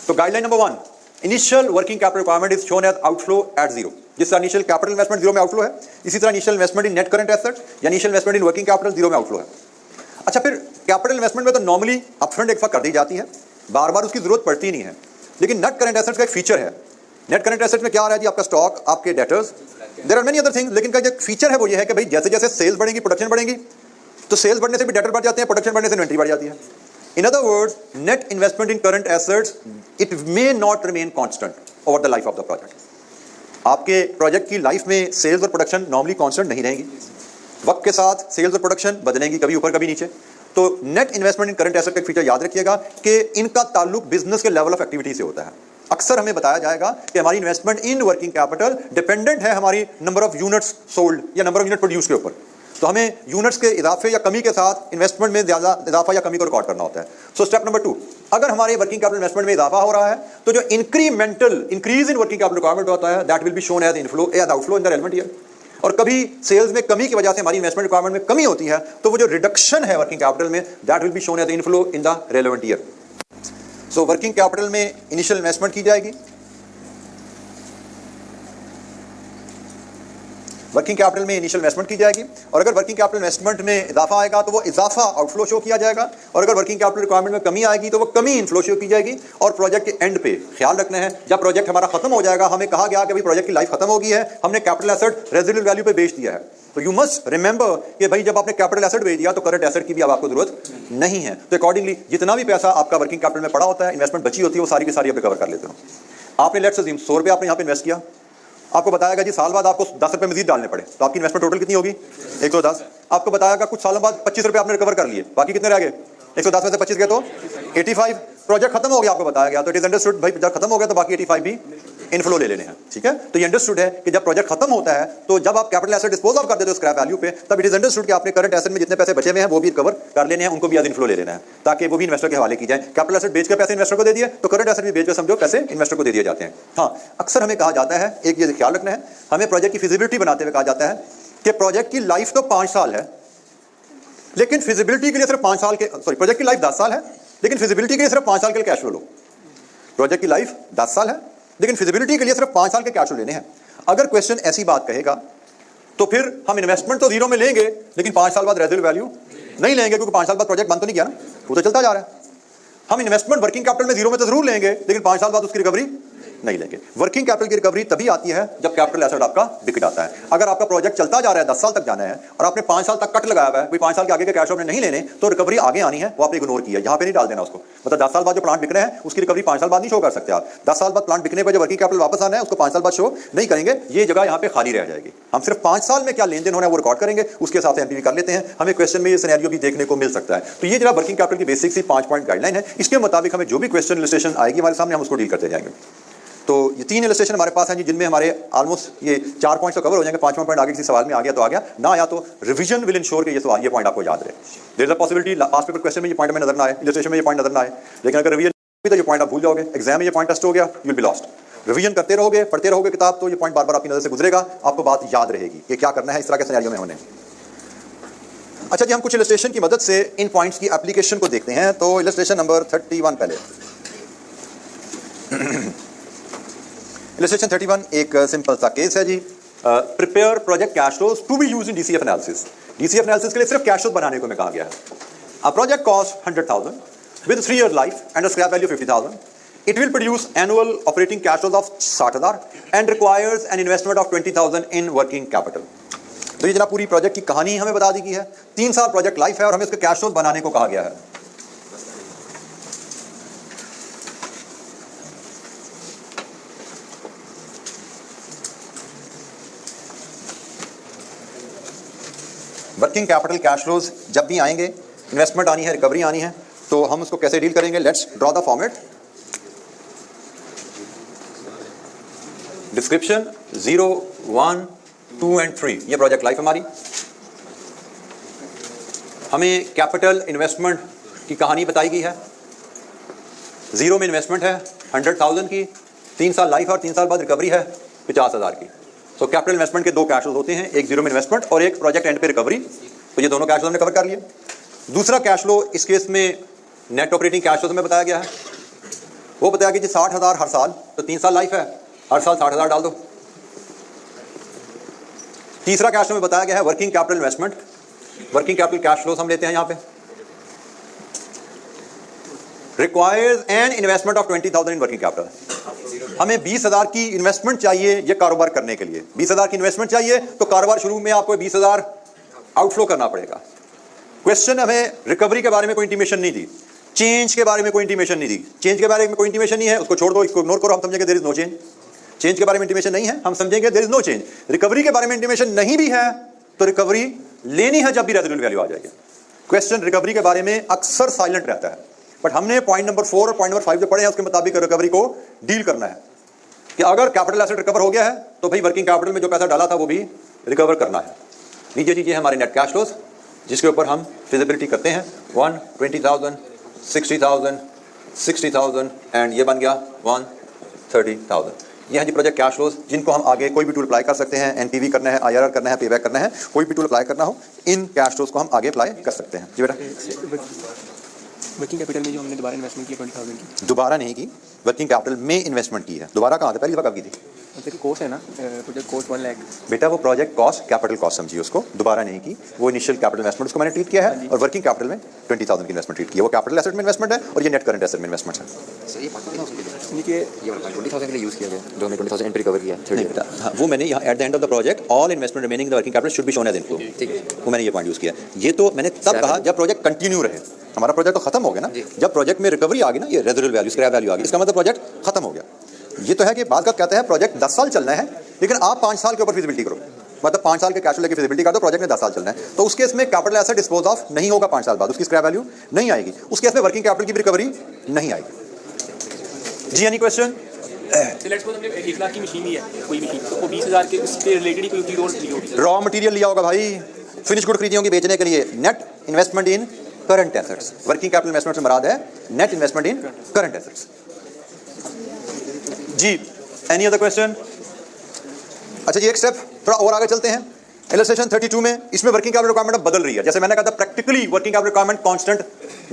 तो guideline number 1, initial working capital requirement is shown as outflow at zero. जिसका इनिशियल कैपिटल इन्वेस्टमेंट जीरो में आउटफ्लो है, इसी तरह initial investment in net current asset या initial investment in working capital zero में आउटफ्लो है। अच्छा, फिर कैपिटल इन्वेस्टमेंट में तो नॉर्मली अपफ्रंट एक कर दी जाती है, बार बार उसकी जरूरत पड़ती नहीं है। लेकिन नेट करंट एसेट का एक फीचर है। नेट करंट एसेट में क्या आ रहा है जी, आपका स्टॉक, आपके debtors, there are many other things. लेकिन का जो फीचर है वो ये है कि भाई जैसे जैसे सेल्स बढ़ेगी, प्रोडक्शन बढ़ेगी, तो सेल्स बढ़ने से भी डेटर बढ़ जाते हैं, प्रोडक्शन बढ़ने से इन्वेंटरी बढ़ जाती है। In other words, net investment in current assets it may not remain constant over the life of the project. आपके प्रोजेक्ट की लाइफ में सेल्स और प्रोडक्शन नॉर्मली कांस्टेंट नहीं रहेंगी। वक्त के साथ सेल्स और प्रोडक्शन बदलेंगी, कभी ऊपर कभी नीचे। तो net investment in current asset का फीचर याद रखिएगा कि इनका ताल्लुक बिजनेस के लेवल ऑफ एक्टिविटी से होता है। अक्सर हमें बताया जाएगा कि हमारी investment in working capital dependent है हमारी नंबर ऑफ यूनिट्स सोल्ड या नंबर ऑफ यूनिट प्रोड्यूस के ऊपर। तो हमें यूनिट्स के इजाफे या कमी के साथ इन्वेस्टमेंट में ज्यादा इजाफा या कमी को रिकॉर्ड करना होता है। सो स्टेप नंबर 2, अगर हमारे वर्किंग कैपिटल इन्वेस्टमेंट में इजाफा हो रहा है तो जो incremental increase in working capital requirement होता है that will be shown as inflow as outflow in the relevant year. और कभी सेल्स में कमी की वजह से हमारी इन्वेस्टमेंट रिक्वायरमेंट में कमी होती है तो वो जो रिडक्शन है वर्किंग कैपिटल में that will be shown as inflow in the relevant year. So working capital में इनिशियल इन्वेस्टमेंट की जाएगी, वर्किंग कैपिटल में इनिशियल इन्वेस्टमेंट की जाएगी और अगर वर्किंग कैपिटल इन्वेस्टमेंट में इजाफा आएगा तो वो इजाफा आउटफ्लो शो किया जाएगा और अगर वर्किंग कैपिटल रिक्वायरमेंट में कमी आएगी तो वो कमी इनफ्लो शो की जाएगी। और प्रोजेक्ट के एंड पे ख्याल रखना है, जब प्रोजेक्ट हमारा खत्म हो जाएगा, हमें कहा गया कि भाई प्रोजेक्ट की लाइफ खत्म हो गई है, हमने कैपिटल एसेट रेजिडुअल वैल्यू पे बेच दिया है, तो यू मस्ट रिमेंबर कि भाई जब आपने कैपिटल एसेट बेच दिया तो करंट एसेट की भी अब आपको जरूरत नहीं है। तो अकॉर्डिंगली जितना भी पैसा आपका वर्किंग कैपिटल में पड़ा होता है, इन्वेस्टमेंट बची होती है, वो सारी की सारी आप रिकवर कर लेते हो। आपने लेट्स अज्यूम 100 रुपये आपने यहाँ पे इन्वेस्ट किया, आपको बताया जी साल बाद आपको 10 रुपये मजीद डालने पड़े, तो आपकी इन्वेस्टमेंट टोटल कितनी होगी 110। आपको बताया कुछ सालों बाद 25 रुपये आपने रिकवर कर लिए, बाकी कितने रह गए 110 में से 25 गए तो 85। प्रोजेक्ट खत्म हो गया, आपको बताया गया, तो इट इज अंडरस्टूड भाई जब खत्म हो गया तो बाकी 85 भी इनफ्लो ले लेने हैं। ठीक है, तो ये अंडरस्टूड है कि जब प्रोजेक्ट खत्म होता है तो जब आप कैपिटल एसेट डिस्पोज ऑफ कर देते हो स्क्रैप वैल्यू पे, तब इट इज अंडरस्टूड कि आपने करंट एसेट में जितने पैसे बचे हुए हैं वो भी रिकवर कर लेने हैं, उनको भी एज इनफ्लो ले लेना है ताकि वो भी इन्वेस्टर के हवाले की जाए। कैपिटल एसेट बेचकर पैसे इन्वेस्टर को दे दिए तो करंट एसेट भी बेचकर समझो पैसे इन्वेस्टर को दे दिए जाते हैं। हाँ, अक्सर हमें कहा जाता है, एक ये ख्याल रखना है, हमें प्रोजेक्ट की फिजिबिलिटी बनाते हुए कहा जाता है कि प्रोजेक्ट की लाइफ तो 5 साल है लेकिन फिजिबिलिटी के लिए सिर्फ 5 साल के, सॉरी प्रोजेक्ट की लाइफ 10 साल है लेकिन फिजिबिलिटी के लिए सिर्फ 5 साल के कैश फ्लो लो। प्रोजेक्ट की लाइफ 10 साल है लेकिन फिजिबिलिटी के लिए सिर्फ 5 साल के कैश फ्लो लेने हैं। अगर क्वेश्चन ऐसी बात कहेगा तो फिर हम इन्वेस्टमेंट तो जीरो में लेंगे लेकिन 5 साल बाद रेजिडुअल वैल्यू नहीं लेंगे, क्योंकि 5 साल बाद प्रोजेक्ट बंद तो नहीं किया ना, वो तो चलता जा रहा है। हम इन्वेस्टमेंट वर्किंग कैपिटल में जीरो में तो जरूर लेंगे लेकिन 5 साल बाद उसकी रिकवरी नहीं लेंगे। वर्किंग कैपिटल की रिकवरी तभी आती है जब कैपिटल एसेट आपका बिक जाता है। अगर आपका प्रोजेक्ट चलता जा रहा है, 10 साल तक जाना है और आपने 5 साल तक कट लगाया हुआ है, भाई 5 साल के आगे के कैश आपने नहीं लेने, तो रिकवरी आगे आनी है, वो आपने इग्नोर किया, यहाँ पे नहीं डाल देना उसको। मतलब 10 साल बाद जो प्लांट बिक रहे हैं उसकी रिकवरी 5 साल बाद नहीं शो कर सकते आप। 10 साल बाद प्लांट बिकने पर जो वर्किंग कैपिटल वापस आना है उसको 5 साल बाद शो नहीं करेंगे, ये जगह यहाँ पे खाली रह जाएगी। हम सिर्फ 5 साल में क्या लेन देन होना है वो रिकॉर्ड करेंगे, उसके हिसाब से एमपीवी कर लेते हैं। हमें क्वेश्चन में ये सिनेरियो भी देखने को मिल सकता है। तो ये जरा वर्किंग कैपिटल की बेसिक सी 5 पॉइंट गाइडलाइन है, इसके मुताबिक हमें जो भी क्वेश्चन इलस्ट्रेशन आएगी हमारे सामने हम उसको डील करते जाएंगे। तो ये 3 इलस्ट्रेशन हमारे पास हैं जी, जिनमें हमारे ऑलमोस्ट ये 4 पॉइंट्स तो कवर हो जाएंगे। 5वां पॉइंट आगे किसी सवाल में आ गया तो आ गया, ना आया तो रिवीजन विल इंश्योर कि ये सवाल, ये पॉइंट आपको याद रहे। There is a possibility past paper question में ये पॉइंट में नजर ना आए, इलस्ट्रेशन में ये पॉइंट नजर ना आए, लेकिन अगर रिवीजन भी तो ये पॉइंट आप भूल जाओगे, एग्जाम में ये पॉइंट टेस्ट हो गया, you will be lost. Revision करते रहोगे, पढ़ते रहोगे किताब, तो ये पॉइंट बार बार आपकी नजर से गुजरेगा, आपको बात याद रहेगी कि क्या करना है इस तरह के सिनेरियो में होने। अच्छा जी, हम कुछ इलस्ट्रेशन की मदद से इन पॉइंट्स की एप्लीकेशन को देखते हैं। तो इलस्ट्रेशन नंबर 31 पहले इलस्ट्रेशन 31 एक सिंपल सा केस है जी। Prepare project cash flows to be used in DCF analysis. DCF analysis के लिए सिर्फ कैश फ्लोज बनाने को मैं कहा गया है। A project cost 100,000 with 3 years life and a scrap value 50,000. It will produce annual operating cash flows of 60,000 and requires an investment of 20,000 in working capital. तो ये जनाब पूरी प्रोजेक्ट की कहानी हमें बता दी गई है। 3 साल प्रोजेक्ट लाइफ है और हमें इसके कैश फ्लोज बनाने को कहा गया है। वर्किंग कैपिटल कैश फ्लोज जब भी आएंगे, इन्वेस्टमेंट आनी है, रिकवरी आनी है, तो हम उसको कैसे डील करेंगे? Let's draw the format. Description 0, 1, 2 and 3, ये प्रोजेक्ट लाइफ हमारी। हमें कैपिटल इन्वेस्टमेंट की कहानी बताई गई है। 0 में इन्वेस्टमेंट है 100,000 की, 3 साल लाइफ और 3 साल बाद रिकवरी है 50,000 की। सो कैपिटल इन्वेस्टमेंट के 2 कैश फ्लोज होते हैं, एक 0 में इन्वेस्टमेंट और एक प्रोजेक्ट एंड पे रिकवरी। तो ये दोनों कैश फ्लो हमने कवर कर लिए। दूसरा कैश फ्लो इस केस में नेट ऑपरेटिंग कैश फ्लो में बताया गया है। वो बताया कि जी 60,000 हर साल, तो 3 साल लाइफ है, हर साल 60,000 डाल दो। तीसरा कैश फ्लो में बताया गया है working capital investment. Working capital cash flows हम लेते हैं यहाँ पे। Requires an investment of 20,000 in working capital. हमें 20,000 की इन्वेस्टमेंट चाहिए ये कारोबार करने के लिए। 20,000 की इन्वेस्टमेंट चाहिए तो कारोबार शुरू में आपको 20,000 आउटफ्लो करना पड़ेगा। क्वेश्चन हमें रिकवरी के बारे में कोई इंटीमेशन नहीं दी, चेंज के बारे में कोई इंटीमेशन नहीं दी। चेंज के बारे में कोई इंटीमेशन नहीं है, उसको छोड़ दो, इसको इग्नोर करो, हम समझेंगे there is no change. Change के बारे में इंटीमेशन नहीं है, हम समझेंगे there is no change. Recovery के बारे में इंटीमेशन नहीं भी है तो रिकवरी लेनी है जब भी रेजिडुअल वैल्यू आ जाएगी। क्वेश्चन रिकवरी के बारे में अक्सर साइलेंट रहता है, बट हमने पॉइंट नंबर 4 और पॉइंट नंबर 5 जो पढ़े हैं उसके मुताबिक रिकवरी को डील करना है कि अगर कैपिटल एसेट रिकवर हो गया है तो भाई वर्किंग कैपिटल में जो पैसा डाला था वो भी रिकवर करना है। नीचे चीजें हमारे नेट कैश फ्लोज जिसके ऊपर हम फिजिबिलिटी करते हैं 1, 20,000, 60,000, 60,000 एंड ये बन गया 130,000। ये हैं जी प्रोजेक्ट कैश फ्लोज जिनको हम आगे कोई भी टूल अप्लाई कर सकते हैं। एनपीवी करना है, आईआरआर करना है, पेबैक करना है, कोई भी टूल अप्लाई करना हो, इन कैश फ्लोज को हम आगे अप्लाई कर सकते हैं। जी बेटा, वर्किंग कैपिटल में जो हमने दोबारा इन्वेस्टमेंट की 20,000 की, दोबारा नहीं की, वर्किंग कैपिटल में इन्वेस्टमेंट की है। दोबारा कहाँ था? पहली दफा कब की थी? मतलब कॉस्ट है ना, प्रोजेक्ट कॉस्ट 1 लाख। बेटा वो प्रोजेक्ट कॉस्ट कैपिटल कॉस्ट समझिए उसको, दोबारा नहीं की। वो इनिशियल कैपिटल इन्वेस्टमेंट उसको मैंने ट्रीट किया है और वर्किंग कैपिटल में 20,000 की इन्वेस्टमेंट ट्रीट की है। वो कैपिटल एसेट में इन्वेस्टमेंट है और ये नेट करंट एसेट में इन्वेस्टमेंट है। ये 20,000 के लिए यूज़ किया गया, जो हमने 20,000 एंट्री कवर किया। नहीं बेटा, हाँ वो मैंने यहाँ at the end of the project all investment remaining the working capital should be shown as inflow, वो मैंने ये पॉइंट यूज़ किया। ये तो मैंने तब कहा जब प्रोजेक्ट कंटिन्यू रहे। हमारा प्रोजेक्ट तो खत्म हो गया ना, जब प्रोजेक्ट में रिकवरी आ गई ना, ये रेजिडुअल वैल्यू, स्क्रैप वैल्यू आ गई, इसका मतलब प्रोजेक्ट खत्म हो गया। ये तो है कि बाद का कहते हैं प्रोजेक्ट 10 साल चलना है, लेकिन आप 5 साल के ऊपर फिजिबिलिटी करो, मतलब 5 साल के कैश फ्लो लेके फिजिबिलिटी कर दो, प्रोजेक्ट में 10 साल चलना है। तो उस केस में कैपिटल एसेट डिस्पोज ऑफ नहीं होगा 5 साल बाद, उसकी स्क्रैप वैल्यू नहीं आएगी। उस केस में वर्किंग कैपिटल की भी रिकवरी नहीं आएगी। जी एनी क्वेश्चन? लेट्स सपोज हमने 1 लाख की मशीन ली है, कोई मशीन, तो वो 20,000 के उससे रिलेटेड ही कोई चीज और ली होगी। रॉ मटेरियल लिया होगा भाई, फिनिश गुड खरीदी होगी बेचने के लिए। Net investment in current assets, working capital investment से मुराद है net investment in current assets. जी एनी अदर क्वेश्चन? अच्छा जी, एक स्टेप थोड़ा और आगे चलते हैं। इलस्ट्रेशन 32 में इसमें वर्किंग कैपिटल रिक्वायरमेंट अब बदल रही है। जैसे मैंने कहा था practically working capital requirement constant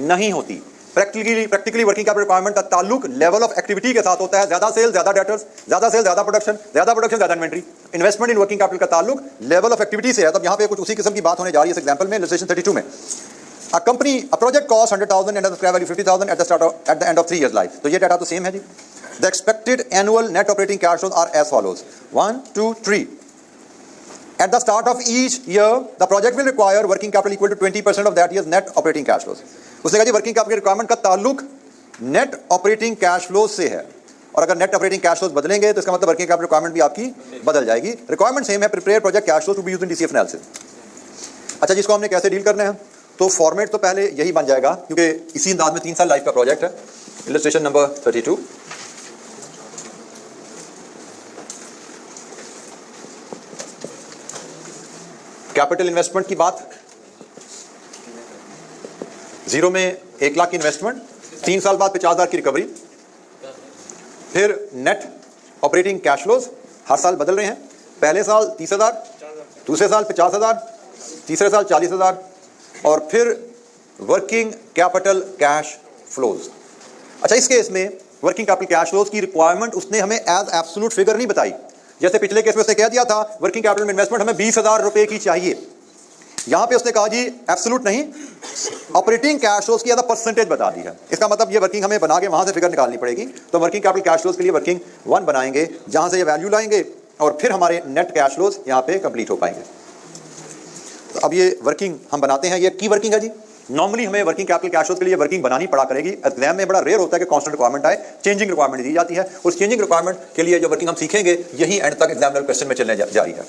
नहीं होती। प्रैक्टिकली वर्किंग कैपिटल रिक्वायरमेंट का ताल्लुक लेवल ऑफ एक्टिविटी के साथ होता है। ज्यादा सेल ज्यादा डेटर्स, ज्यादा सेल ज्यादा प्रोडक्शन, ज्यादा inventory. Investment in working capital का ताल्लुक लेवल ऑफ एक्टिविटी से है। तब यहाँ पे कुछ उसी किस्म की बात होने जा रही है इस एग्जांपल में, इलस्ट्रेशन 32 में। A project costs 100,000 and the scrap value 50,000 at the end of 3 years life. तो ये डाटा तो सेम है जी। The expected annual net operating cash flows are as follows: 1, 2, 3. At the start of each year, the project will require working capital equal to 20% of that year's net operating cash flows. उसने कहा जी working capital requirement का ताल्लुक net operating cash flow से है, और अगर net operating cash flows बदलेंगे तो इसका मतलब वर्किंग कैपिटल रिक्वायरमेंट भी आपकी बदल जाएगी। रिक्वायरमेंट सेम है, prepare project cash flow to be used in DCF analysis. अच्छा जिसको हमने कैसे डील करना है, तो फॉर्मेट तो पहले यही बन जाएगा क्योंकि इसी अंदाज में 3 साल लाइफ का प्रोजेक्ट है। इलस्ट्रेशन नंबर 32, कैपिटल इन्वेस्टमेंट की बात, 0 में 1 लाख की इन्वेस्टमेंट, 3 साल बाद 50,000 की रिकवरी, फिर नेट ऑपरेटिंग कैश फ्लोज हर साल बदल रहे हैं। पहले साल 30,000, दूसरे साल 50,000, तीसरे साल 40,000, और फिर वर्किंग कैपिटल कैश फ्लोज। अच्छा इस केस में वर्किंग कैपिटल कैश फ्लोज की रिक्वायरमेंट उसने हमें एज एब्सोल्यूट फिगर नहीं बताई। जैसे पिछले केस में उसने कह दिया था वर्किंग कैपिटल में इन्वेस्टमेंट हमें 20,000 रुपए की चाहिए, यहां पे उसने कहा जी एब्सोल्यूट नहीं, ऑपरेटिंग कैश फ्लोज की परसेंटेज बता दी है। इसका मतलब ये वर्किंग हमें बना के वहां से फिगर निकालनी पड़ेगी। तो वर्किंग कैपिटल कैश फ्लोज के लिए वर्किंग 1 बनाएंगे, जहां से ये वैल्यू लाएंगे और फिर हमारे नेट कैश फ्लोज यहां पे कंप्लीट हो पाएंगे। तो अब ये वर्किंग हम बनाते हैं, ये की वर्किंग है जी। नॉर्मली हमें वर्किंग कैपिटल कैश फ्लोज के लिए वर्किंग बनानी पड़ा करेगी। एग्जाम में बड़ा रेयर होता है कि कांस्टेंट रिक्वायरमेंट आए, चेंजिंग रिक्वायरमेंट दी जाती है। उस चेंजिंग रिक्वायरमेंट के लिए जो वर्किंग हम सीखेंगे यही एंड तक एग्जामिनर क्वेश्चन में चलने जा रही है।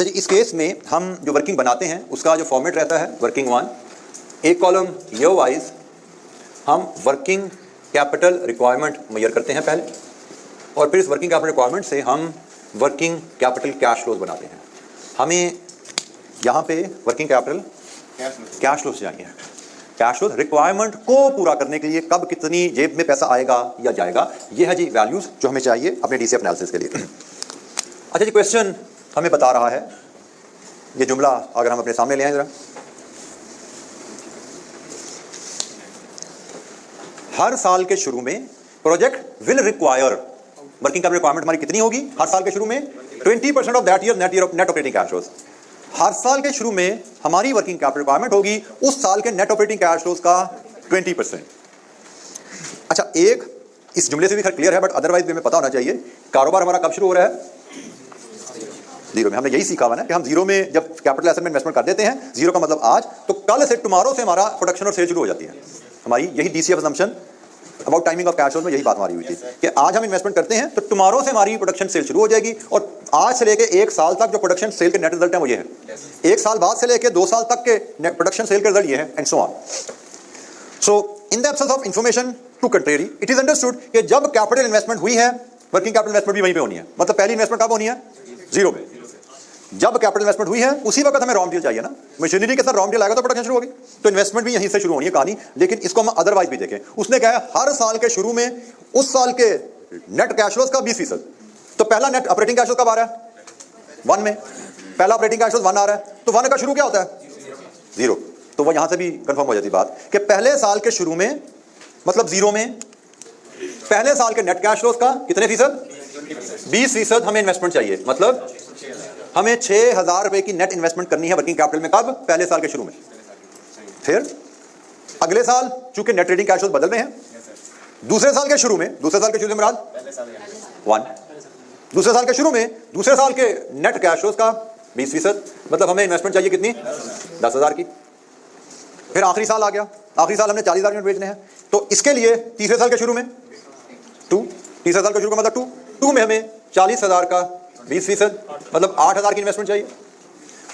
अच्छा जी, इस केस में हम जो वर्किंग बनाते हैं उसका जो फॉर्मेट रहता है वर्किंग वन, एक कॉलम ईयर वाइज हम वर्किंग कैपिटल रिक्वायरमेंट मेजर करते हैं पहले, और फिर इस वर्किंग कैपिटल रिक्वायरमेंट से हम वर्किंग कैपिटल कैश फ्लोज बनाते हैं। हमें यहाँ पे वर्किंग कैपिटल कैश फ्लोज चाहिए। कैश फ्लोज रिक्वायरमेंट को पूरा करने के लिए कब कितनी जेब में पैसा आएगा या जाएगा, ये है जी वैल्यूज जो हमें चाहिए अपने डीसीएफ एनालिसिस के लिए। अच्छा जी, क्वेश्चन हमें बता रहा है, ये जुमला अगर हम अपने सामने ले आए जरा, हर साल के शुरू में project will require, working capital requirement हमारी कितनी होगी हर साल के शुरू में, 20% of that year net operating cash flows. हर साल के शुरू में हमारी वर्किंग कैपिटल रिक्वायरमेंट होगी उस साल के नेट ऑपरेटिंग कैश फ्लोज का 20%। अच्छा, एक इस जुमले से भी क्लियर है, बट अदरवाइज भी हमें पता होना चाहिए कारोबार हमारा कब शुरू हो रहा है, जीरो में। हमने यही सीखा हुआ ना कि हम जीरो में जब कैपिटल एसेट में इन्वेस्टमेंट कर देते हैं, जीरो का मतलब आज, तो कल से टुमारो से हमारा प्रोडक्शन और सेल शुरू हो जाती है हमारी। यही DCF assumption about timing of cash flow में यही बात हमारी हुई थी कि आज हम इन्वेस्टमेंट करते हैं तो टुमारो से हमारी प्रोडक्शन सेल शुरू हो जाएगी, और आज से लेके एक साल तक जो प्रोडक्शन सेल के नेट रिजल्ट है वो ये है, एक साल बाद से लेके 2 साल तक के प्रोडक्शन सेल के रिजल्ट ये है, and so on. So in the absence of information to contrary, it is understood कि जब कैपिटल इन्वेस्टमेंट हुई है, वर्किंग कैपिटल इन्वेस्टमेंट भी वहीं पे होनी है। मतलब पहली इन्वेस्टमेंट कब होनी है, जीरो में। जब कैपिटल इन्वेस्टमेंट हुई है उसी वक्त हमें रॉ मटेरियल चाहिए ना, मशीनरी के साथ रॉ मटेरियल आएगा तो प्रोडक्शन शुरू होगी, तो इन्वेस्टमेंट भी यहीं से शुरू होनी है कहानी। लेकिन इसको हम अदरवाइज भी देखें, उसने कहा है हर साल के शुरू में उस साल के नेट कैश फ्लोज का 20%। तो पहला नेट ऑपरेटिंग कैश फ्लोज कब आ रहा है, 1 में, पहला ऑपरेटिंग कैश फ्लोज 1 आ रहा है, तो 1 का शुरू क्या होता है, 0। तो वो यहां से भी कंफर्म हो जाती बात कि पहले साल के शुरू में मतलब 0 में पहले साल के नेट कैश फ्लोज का कितने फीसद, 20% हमें इन्वेस्टमेंट चाहिए। मतलब हमें 6,000 रुपए की नेट इन्वेस्टमेंट करनी है वर्किंग कैपिटल में, कब, पहले साल के शुरू में। फिर अगले साल चूंकि नेट ट्रेडिंग कैश फ्लोज बदल रहे हैं, दूसरे साल के शुरू में, दूसरे साल के शुरू में मुराद 1, दूसरे साल के शुरू में दूसरे साल के नेट कैश फ्लोज का 20%, मतलब हमें इन्वेस्टमेंट चाहिए कितनी, 10,000 की। फिर आखिरी साल आ गया, आखिरी साल हमने 40,000 यूनिट बेचने हैं, तो इसके लिए तीसरे साल के शुरू में 2, तीसरे साल के शुरू का मतलब 2 में हमें 40,000 का 20%, मतलब 8,000 की इन्वेस्टमेंट चाहिए।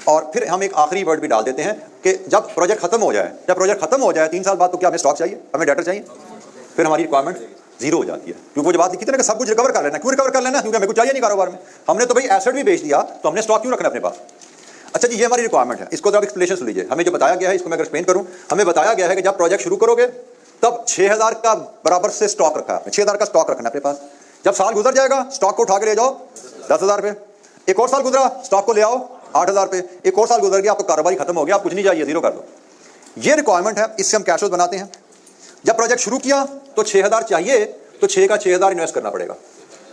और फिर हम एक आखिरी वर्ड भी डाल देते हैं कि जब प्रोजेक्ट खत्म हो जाए, 3 साल बाद, तो क्या हमें स्टॉक चाहिए, हमें डेटर चाहिए, फिर हमारी रिक्वायरमेंट 0 हो जाती है। क्योंकि वो जो बात लिखी थी ना कि सब कुछ रिकवर कर लेना, क्यों रिकवर कर लेना, क्योंकि हमें कुछ चाहिए नहीं कारोबार में, हमने तो भाई एसेट भी बेच दिया, तो हमने स्टॉक क्यों रखना अपने पास। अच्छा जी, ये हमारी रिक्वायरमेंट है, इसको जब एक्सप्लेनेशन सुन लीजिए। हमें जो बताया गया है, इसको मैं अगर एक्सप्लेन करूं, हमें बताया गया है कि जब प्रोजेक्ट शुरू करोगे तब 6,000 का बराबर से स्टॉक रखा है, 6,000 का स्टॉक रखना अपने पास। जब साल गुजर जाएगा, स्टॉक को उठा के ले जाओ 10,000 पे, एक और साल गुजरा, स्टॉक को ले आओ 8,000 पे, एक और साल गुजर गया, आपको कारोबारी खत्म हो गया, आप कुछ नहीं चाहिए, 0 कर दो। ये रिक्वायरमेंट है, इससे हम कैश फ्लोज बनाते हैं। जब प्रोजेक्ट शुरू किया तो 6,000 चाहिए, तो 6 का 6,000 इन्वेस्ट करना पड़ेगा,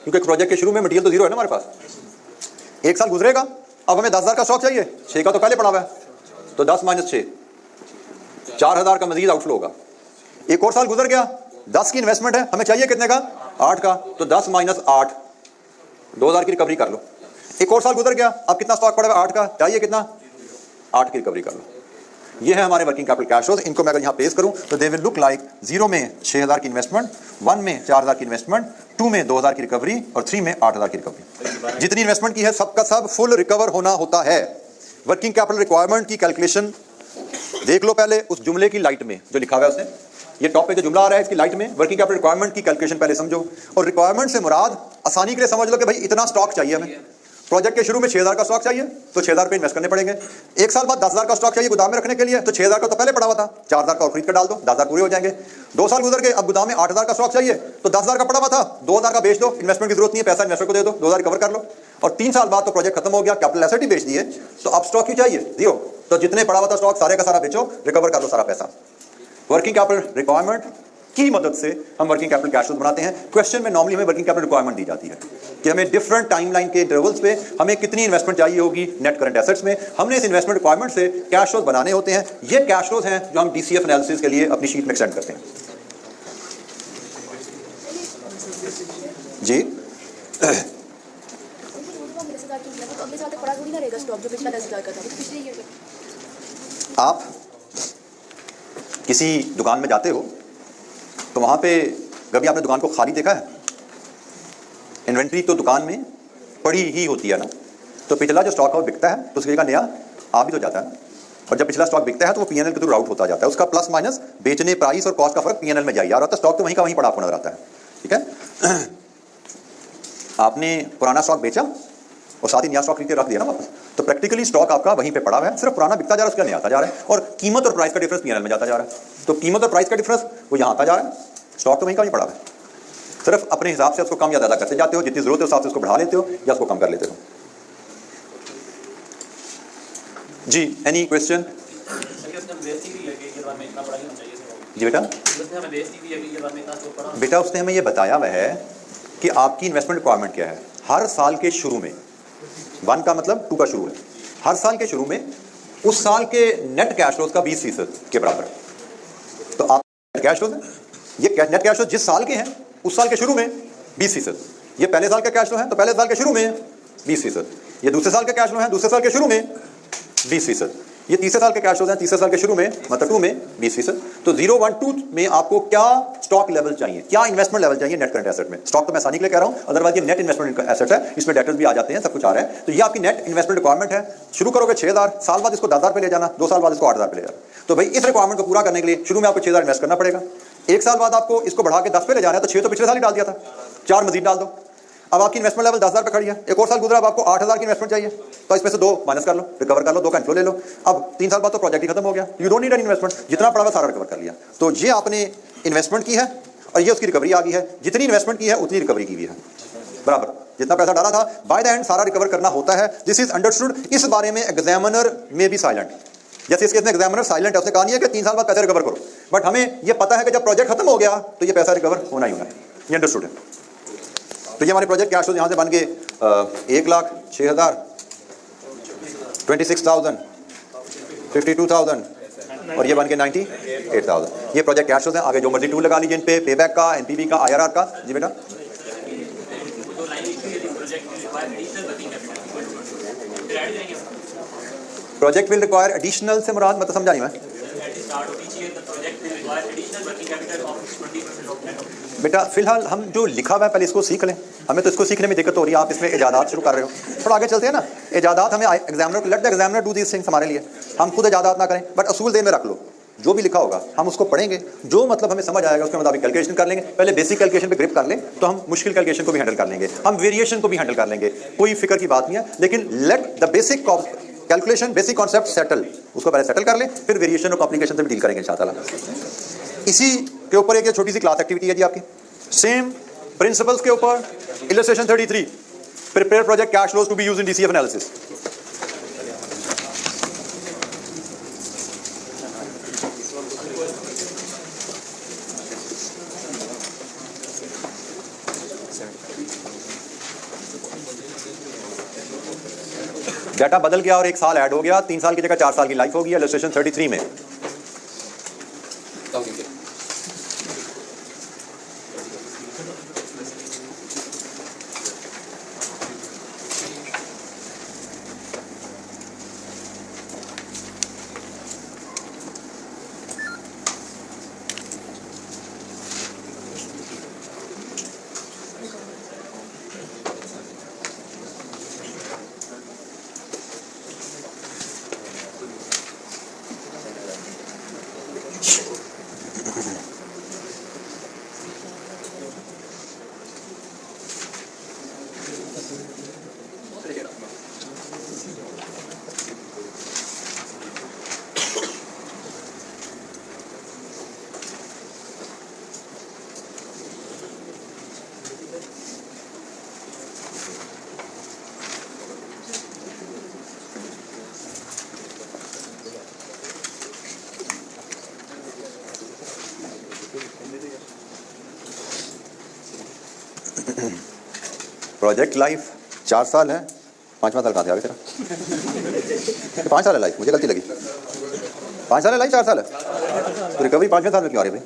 क्योंकि प्रोजेक्ट के शुरू में मटेरियल तो 0 है ना हमारे पास। एक साल गुजरेगा, अब हमें 10,000 का स्टॉक चाहिए, 6 का तो पहले पड़ा हुआ है, तो 10 - 6, 4,000 का मजीद आउटफ्लो होगा। एक और साल गुजर गया, 10 की इन्वेस्टमेंट है, हमें चाहिए कितने का, 8 का, तो 10 - 8, 2,000 की रिकवरी कर लो। एक और साल गुजर गया, अब कितना स्टॉक पड़ा हुआ, 8 का, चाहिए कितना, 8 की रिकवरी कर लो। ये है हमारे वर्किंग कैपिटल कैश फ्लोज। इनको मैं अगर यहाँ पेश करूँ तो दे विल लुक लाइक 0 में 6,000 की इन्वेस्टमेंट, 1 में 4,000 की इन्वेस्टमेंट, 2 में 2,000 की रिकवरी, और 3 में 8,000 की रिकवरी। जितनी इन्वेस्टमेंट की है सबका सब फुल रिकवर होना होता है। वर्किंग कैपिटल रिक्वायरमेंट की कैलकुलेशन देख लो पहले उस जुमले की लाइट में जो लिखा हुआ है उसने, ये टॉप पे जो जुमला आ रहा है इसकी लाइट में वर्किंग कैपिटल रिक्वायरमेंट की कैलकुलेशन पहले समझो। और रिक्वायरमेंट से मुराद आसानी के लिए समझ लो कि भाई इतना स्टॉक चाहिए हमें। प्रोजेक्ट के शुरू में 6,000 का स्टॉक चाहिए, तो 6,000 पे इन्वेस्ट करने पड़ेंगे। एक साल बाद 10,000 का स्टॉक चाहिए गोदाम में रखने के लिए, तो 6,000 का तो पहले पड़ा हुआ था, 4,000 का और खरीद कर डाल दो, 10,000 पूरे हो जाएंगे। 2 साल गुजर गए, अब गोदाम में 8,000 का स्टॉक चाहिए, तो 10,000 का पड़ा हुआ था, 2,000 का बेच दो, इन्वेस्टमेंट की जरूरत नहीं है, पैसा इन्वेस्टर को दे दो, 2,000 रिकवर कर लो। और 3 साल बाद तो प्रोजेक्ट खत्म हो गया, कैपिटल एसेट ही बेच दिए, तो अब स्टॉक क्यों चाहिए, 0। तो जितने पड़ा हुआ था स्टॉक सारे का सारा बेचो, रिकवर कर लो सारा पैसा। वर्किंग कैपिटल रिक्वायरमेंट की मदद से हम वर्किंग कैपिटल कैश फ्लो बनाते हैं। क्वेश्चन में नॉर्मली हमें वर्किंग कैपिटल रिक्वायरमेंट दी जाती है कि हमें डिफरेंट टाइमलाइन के इंटरवल्स पे हमें कितनी इन्वेस्टमेंट चाहिए होगी नेट करंट एसेट्स में। हमने इस इन्वेस्टमेंट रिक्वायरमेंट से कैश फ्लोज बनाने होते हैं। ये कैश फ्लोज हैं जो हम डीसीएफ एनालिसिस के लिए अपनी शीट में एक्सटेंड करते हैं। जी आप किसी दुकान में जाते हो तो वहां पे कभी आपने दुकान को खाली देखा है? इन्वेंट्री तो दुकान में पड़ी ही होती है ना, तो तो पिछला जो स्टॉक बिकता है तो उसकी जगह नया आ भी तो जाता है, और जब पिछला स्टॉक बिकता है तो वो पीएनएल के थ्रू आउट होता जाता है, उसका प्लस माइनस बेचने प्राइस और कॉस्ट का फर्क पीएनएल में जाएगा, और तो स्टॉक तो वहीं का वहीं पड़ा आपको नजर आता है। ठीक है, आपने पुराना स्टॉक बेचा और साथ ही नया स्टॉक खरीद के रख दिया ना वापस, तो प्रैक्टिकली स्टॉक आपका वहीं पे पड़ा हुआ है, सिर्फ पुराना बिकता जा रहा है, उसका नया आता जा रहा है, और कीमत और प्राइस का डिफरेंस पीएनएल में जाता जा रहा है। तो कीमत और प्राइस का डिफरेंस वो यहाँ आता जा रहा है, स्टॉक तो वहीं का वहीं पड़ा हुआ है, सिर्फ अपने हिसाब से उसको कम या ज्यादा करते जाते हो, जितनी जरूरत है उस हिसाब से उसको बढ़ा लेते हो या उसको कम कर लेते हो। जी, एनी क्वेश्चन? जी बेटा उसने हमें ये बताया हुआ है कि आपकी इन्वेस्टमेंट रिक्वायरमेंट क्या है। हर साल के शुरू में, 1 का मतलब 2 का शुरू है, हर साल के शुरू में उस साल के नेट कैश फ्लोज का 20% के बराबर। तो आप नेट कैश फ्लोज है, ये नेट कैश फ्लोज जिस साल के हैं उस साल के शुरू में 20%, ये पहले साल का कैश फ्लो है तो पहले साल के शुरू में 20%, ये दूसरे साल का कैश फ्लो है दूसरे साल के शुरू में 20%, ये तीसरे साल के कैश फ्लो है तीसरे साल के शुरू में मतलब 2 में 20%। तो 0, 1, 2 में आपको क्या स्टॉक लेवल चाहिए, क्या इन्वेस्टमेंट लेवल चाहिए नेट करंट एसेट में। स्टॉक तो मैं आसानी के लिए कह रहा हूं, अदरवाइज ये नेट इन्वेस्टमेंट एसेट है, इसमें डेटर्स भी आ जाते हैं, सब कुछ आ रहा है। तो ये आपकी नेट इन्वेस्टमेंट रिक्वायरमेंट है। शुरू करोगे 6000, साल बाद इसको 10,000 पे ले जाना, 2 साल बाद इसको 8,000 पे ले जाना। तो भाई इस रिक्वायरमेंट को पूरा करने के लिए शुरू में आपको 6000 इन्वेस्ट करना पड़ेगा, 1 साल बाद आपको इसको बढ़ा के 10 पे ले जाना है, तो 6 तो पिछले साल ही डाल दिया था, 4 मजीद डाल दो। अब आपकी इन्वेस्टमेंट लेवल 10,000 पे खड़ी है, एक और साल गुजरा, अब आपको 8,000 की इन्वेस्टमेंट चाहिए, तो इसमें से 2 माइनस कर लो, रिकवर कर लो, 2 का इनफ्लो ले लो। अब 3 साल बाद तो प्रोजेक्ट ही खत्म हो गया, you don't need any investment, जितना पड़ा हुआ सारा रिकवर कर लिया। तो ये आपने इन्वेस्टमेंट की है और ये उसकी रिकवरी आ गई है, जितनी इन्वेस्टमेंट की है उतनी रिकवरी की हुई है, बराबर जितना पैसा डाला था बाय द एंड सारा रिकवर करना होता है। This is understood. इस बारे में एग्जामिनर में भी साइलेंट, जैसे इस केस में एग्जामिनर साइलेंट है, उसने कहा नहीं है कि 3 साल बाद पैसे रिकवर करो, बट हमें ये पता है कि जब प्रोजेक्ट खत्म हो गया तो ये पैसा रिकवर होना ही होना है, ये अंडरस्टूड है। तो ये हमारे प्रोजेक्ट कैश फ्लो यहाँ से बन के 1,06,000, 26,000, 52,000 और ये बन के 98,000। ये प्रोजेक्ट कैश फ्लो है। आगे जो मर्जी टूल लगा लीजिए इन पे, पेबैक का, एनपीवी का, आईआरआर का। जी बेटा प्रोजेक्ट विल रिक्वायर एडिशनल से मुराद मतलब समझा नहीं मैं बेटा। फिलहाल हम जो लिखा हुआ है पहले इसको सीख लें, हमें तो इसको सीखने में दिक्कत हो रही है, आप इसमें इजादात शुरू कर रहे हो, थोड़ा आगे चलते हैं ना। इजादात हमें एग्जामिनर को, let the examiner do these things हमारे लिए, हम खुद इजादात ना करें, बट असूल देन में रख लो, जो भी लिखा होगा हम उसको पढ़ेंगे, जो मतलब हमें समझ आएगा उसके मुताबिक कैलकुलेशन कर लेंगे। पहले बेसिक कैलकुलेशन पे ग्रिप कर लें तो हम मुश्किल कैलकुलेशन को भी हैंडल कर लेंगे, हम वेरिएशन को भी हैंडल कर लेंगे, कोई फिक्र की बात नहीं है। लेकिन let the basic calculation, basic concept settle, उसको पहले सेटल कर लें, फिर वेरिएशन और कॉम्प्लिकेशन से भी डील करेंगे इंशाअल्लाह। इसी के ऊपर एक छोटी सी क्लास एक्टिविटी है जी आपकी, सेम प्रिंसिपल्स के ऊपर, illustration 33, prepare project cash flows to be used in DCF analysis. Data बदल गया और 1 साल ऐड हो गया, 3 साल की जगह 4 साल की लाइफ हो गई इलस्ट्रेशन 33 में। प्रोजेक्ट लाइफ 4 साल है, 5वां साल कहाँ से आ गया तेरा? 5 साल है लाइफ, मुझे गलती लगी। 5 साल है लाइफ, 4 साल है, तो रिकवरी 5वें साल में क्यों आ रही है भाई?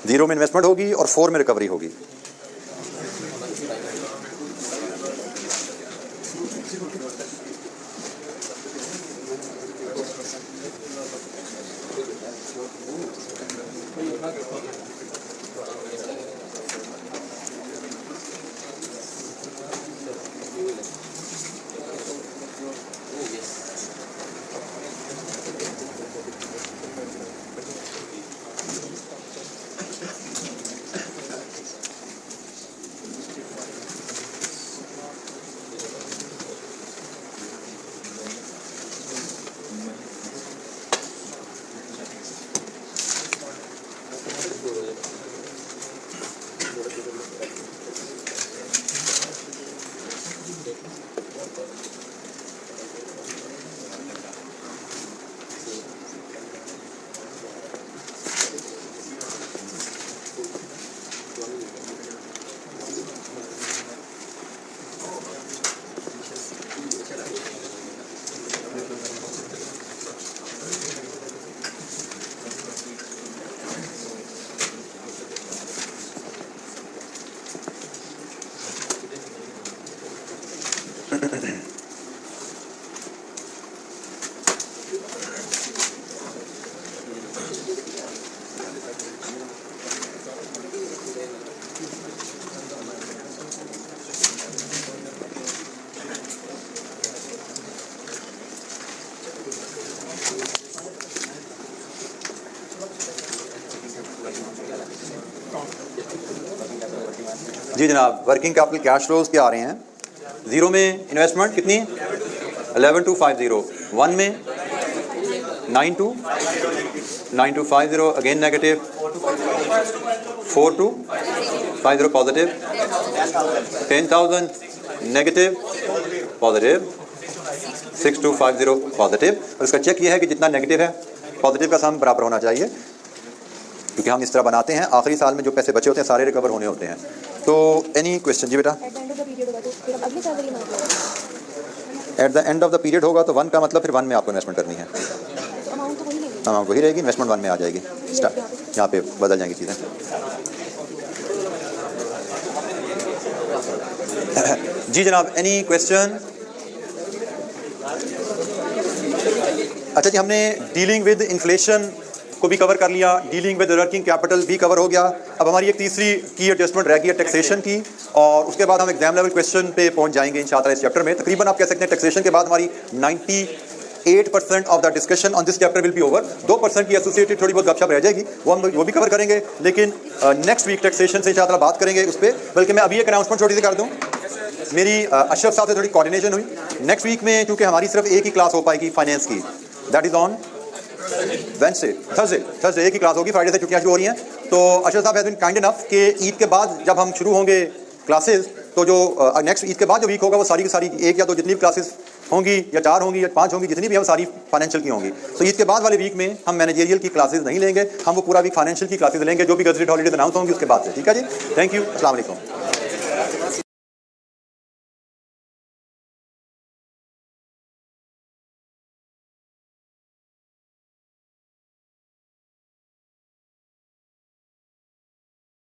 0 में इन्वेस्टमेंट होगी और 4 में रिकवरी होगी। जी जनाब, वर्किंग कैपिटल कैश फ्लोज क्या आ रहे हैं? 0 में इन्वेस्टमेंट कितनी? 11250, 1 में 9250, again negative, 4250 positive, 10,000 negative, positive, 6250 positive. और इसका चेक ये है कि जितना नेगेटिव है पॉजिटिव का सम बराबर होना चाहिए, क्योंकि हम इस तरह बनाते हैं आखिरी साल में जो पैसे बचे होते हैं सारे रिकवर होने होते हैं। तो एनी क्वेश्चन? जी बेटा, at the end of the period होगा तो 1 का मतलब फिर 1 में आपको इन्वेस्टमेंट करनी है, अमाउंट वही रहेगी, इन्वेस्टमेंट 1 में आ जाएगी। यहाँ पे बदल जाएंगी चीज़ें। जी जनाब, एनी क्वेश्चन? अच्छा जी, हमने डीलिंग विद इन्फ्लेशन को भी कवर कर लिया, डीलिंग विद वर्किंग कैपिटल भी कवर हो गया। अब हमारी एक तीसरी की एडजस्टमेंट रह गई है टैक्सेशन की, और उसके बाद हम एग्जाम लेवल क्वेश्चन पे पहुंच जाएंगे इंशाअल्लाह इस चैप्टर में। तकरीबन आप कह सकते हैं टैक्सेशन के बाद हमारी 98% of the discussion on this chapter will be over. 2% की एसोसिएटेड थोड़ी बहुत गपशप रह जाएगी, वो भी कवर करेंगे, लेकिन नेक्स्ट वीक टैक्सेशन से इंशाअल्लाह बात करेंगे उस पर। बल्कि मैं अभी एक अनाउंसमेंट छोटी सी कर दूँ, मेरी अशरफ साहब से थोड़ी कोऑर्डिनेशन हुई। नेक्स्ट वीक में क्योंकि हमारी सिर्फ एक ही क्लास हो पाएगी फाइनेंस की, दैट इज़ ऑन थर्सडे एक ही क्लास होगी, फ्राइडे से छुट्टियां शुरू हो रही हैं। तो अशरफ साहब हैज़ बीन काइंड इनफ कि ईद के बाद जब हम शुरू होंगे क्लासेस, तो जो नेक्स्ट ईद के बाद जो वीक होगा वो सारी की सारी एक या दो जितनी भी क्लासेस होंगी या 4 होंगी या 5 होंगी, जितनी भी हम सारी फाइनेंशियल की होंगी। तो ईद के बाद वाले वीक में हम मैनेजरियल की क्लासेस नहीं लेंगे, हम वो पूरा वीक फाइनेंशियल की क्लासेस लेंगे जो भी गजटेड हॉलीडेज अनाउंस होंगी उसके बाद से। ठीक है जी, थैंक यू, अस्सलाम वालेकुम।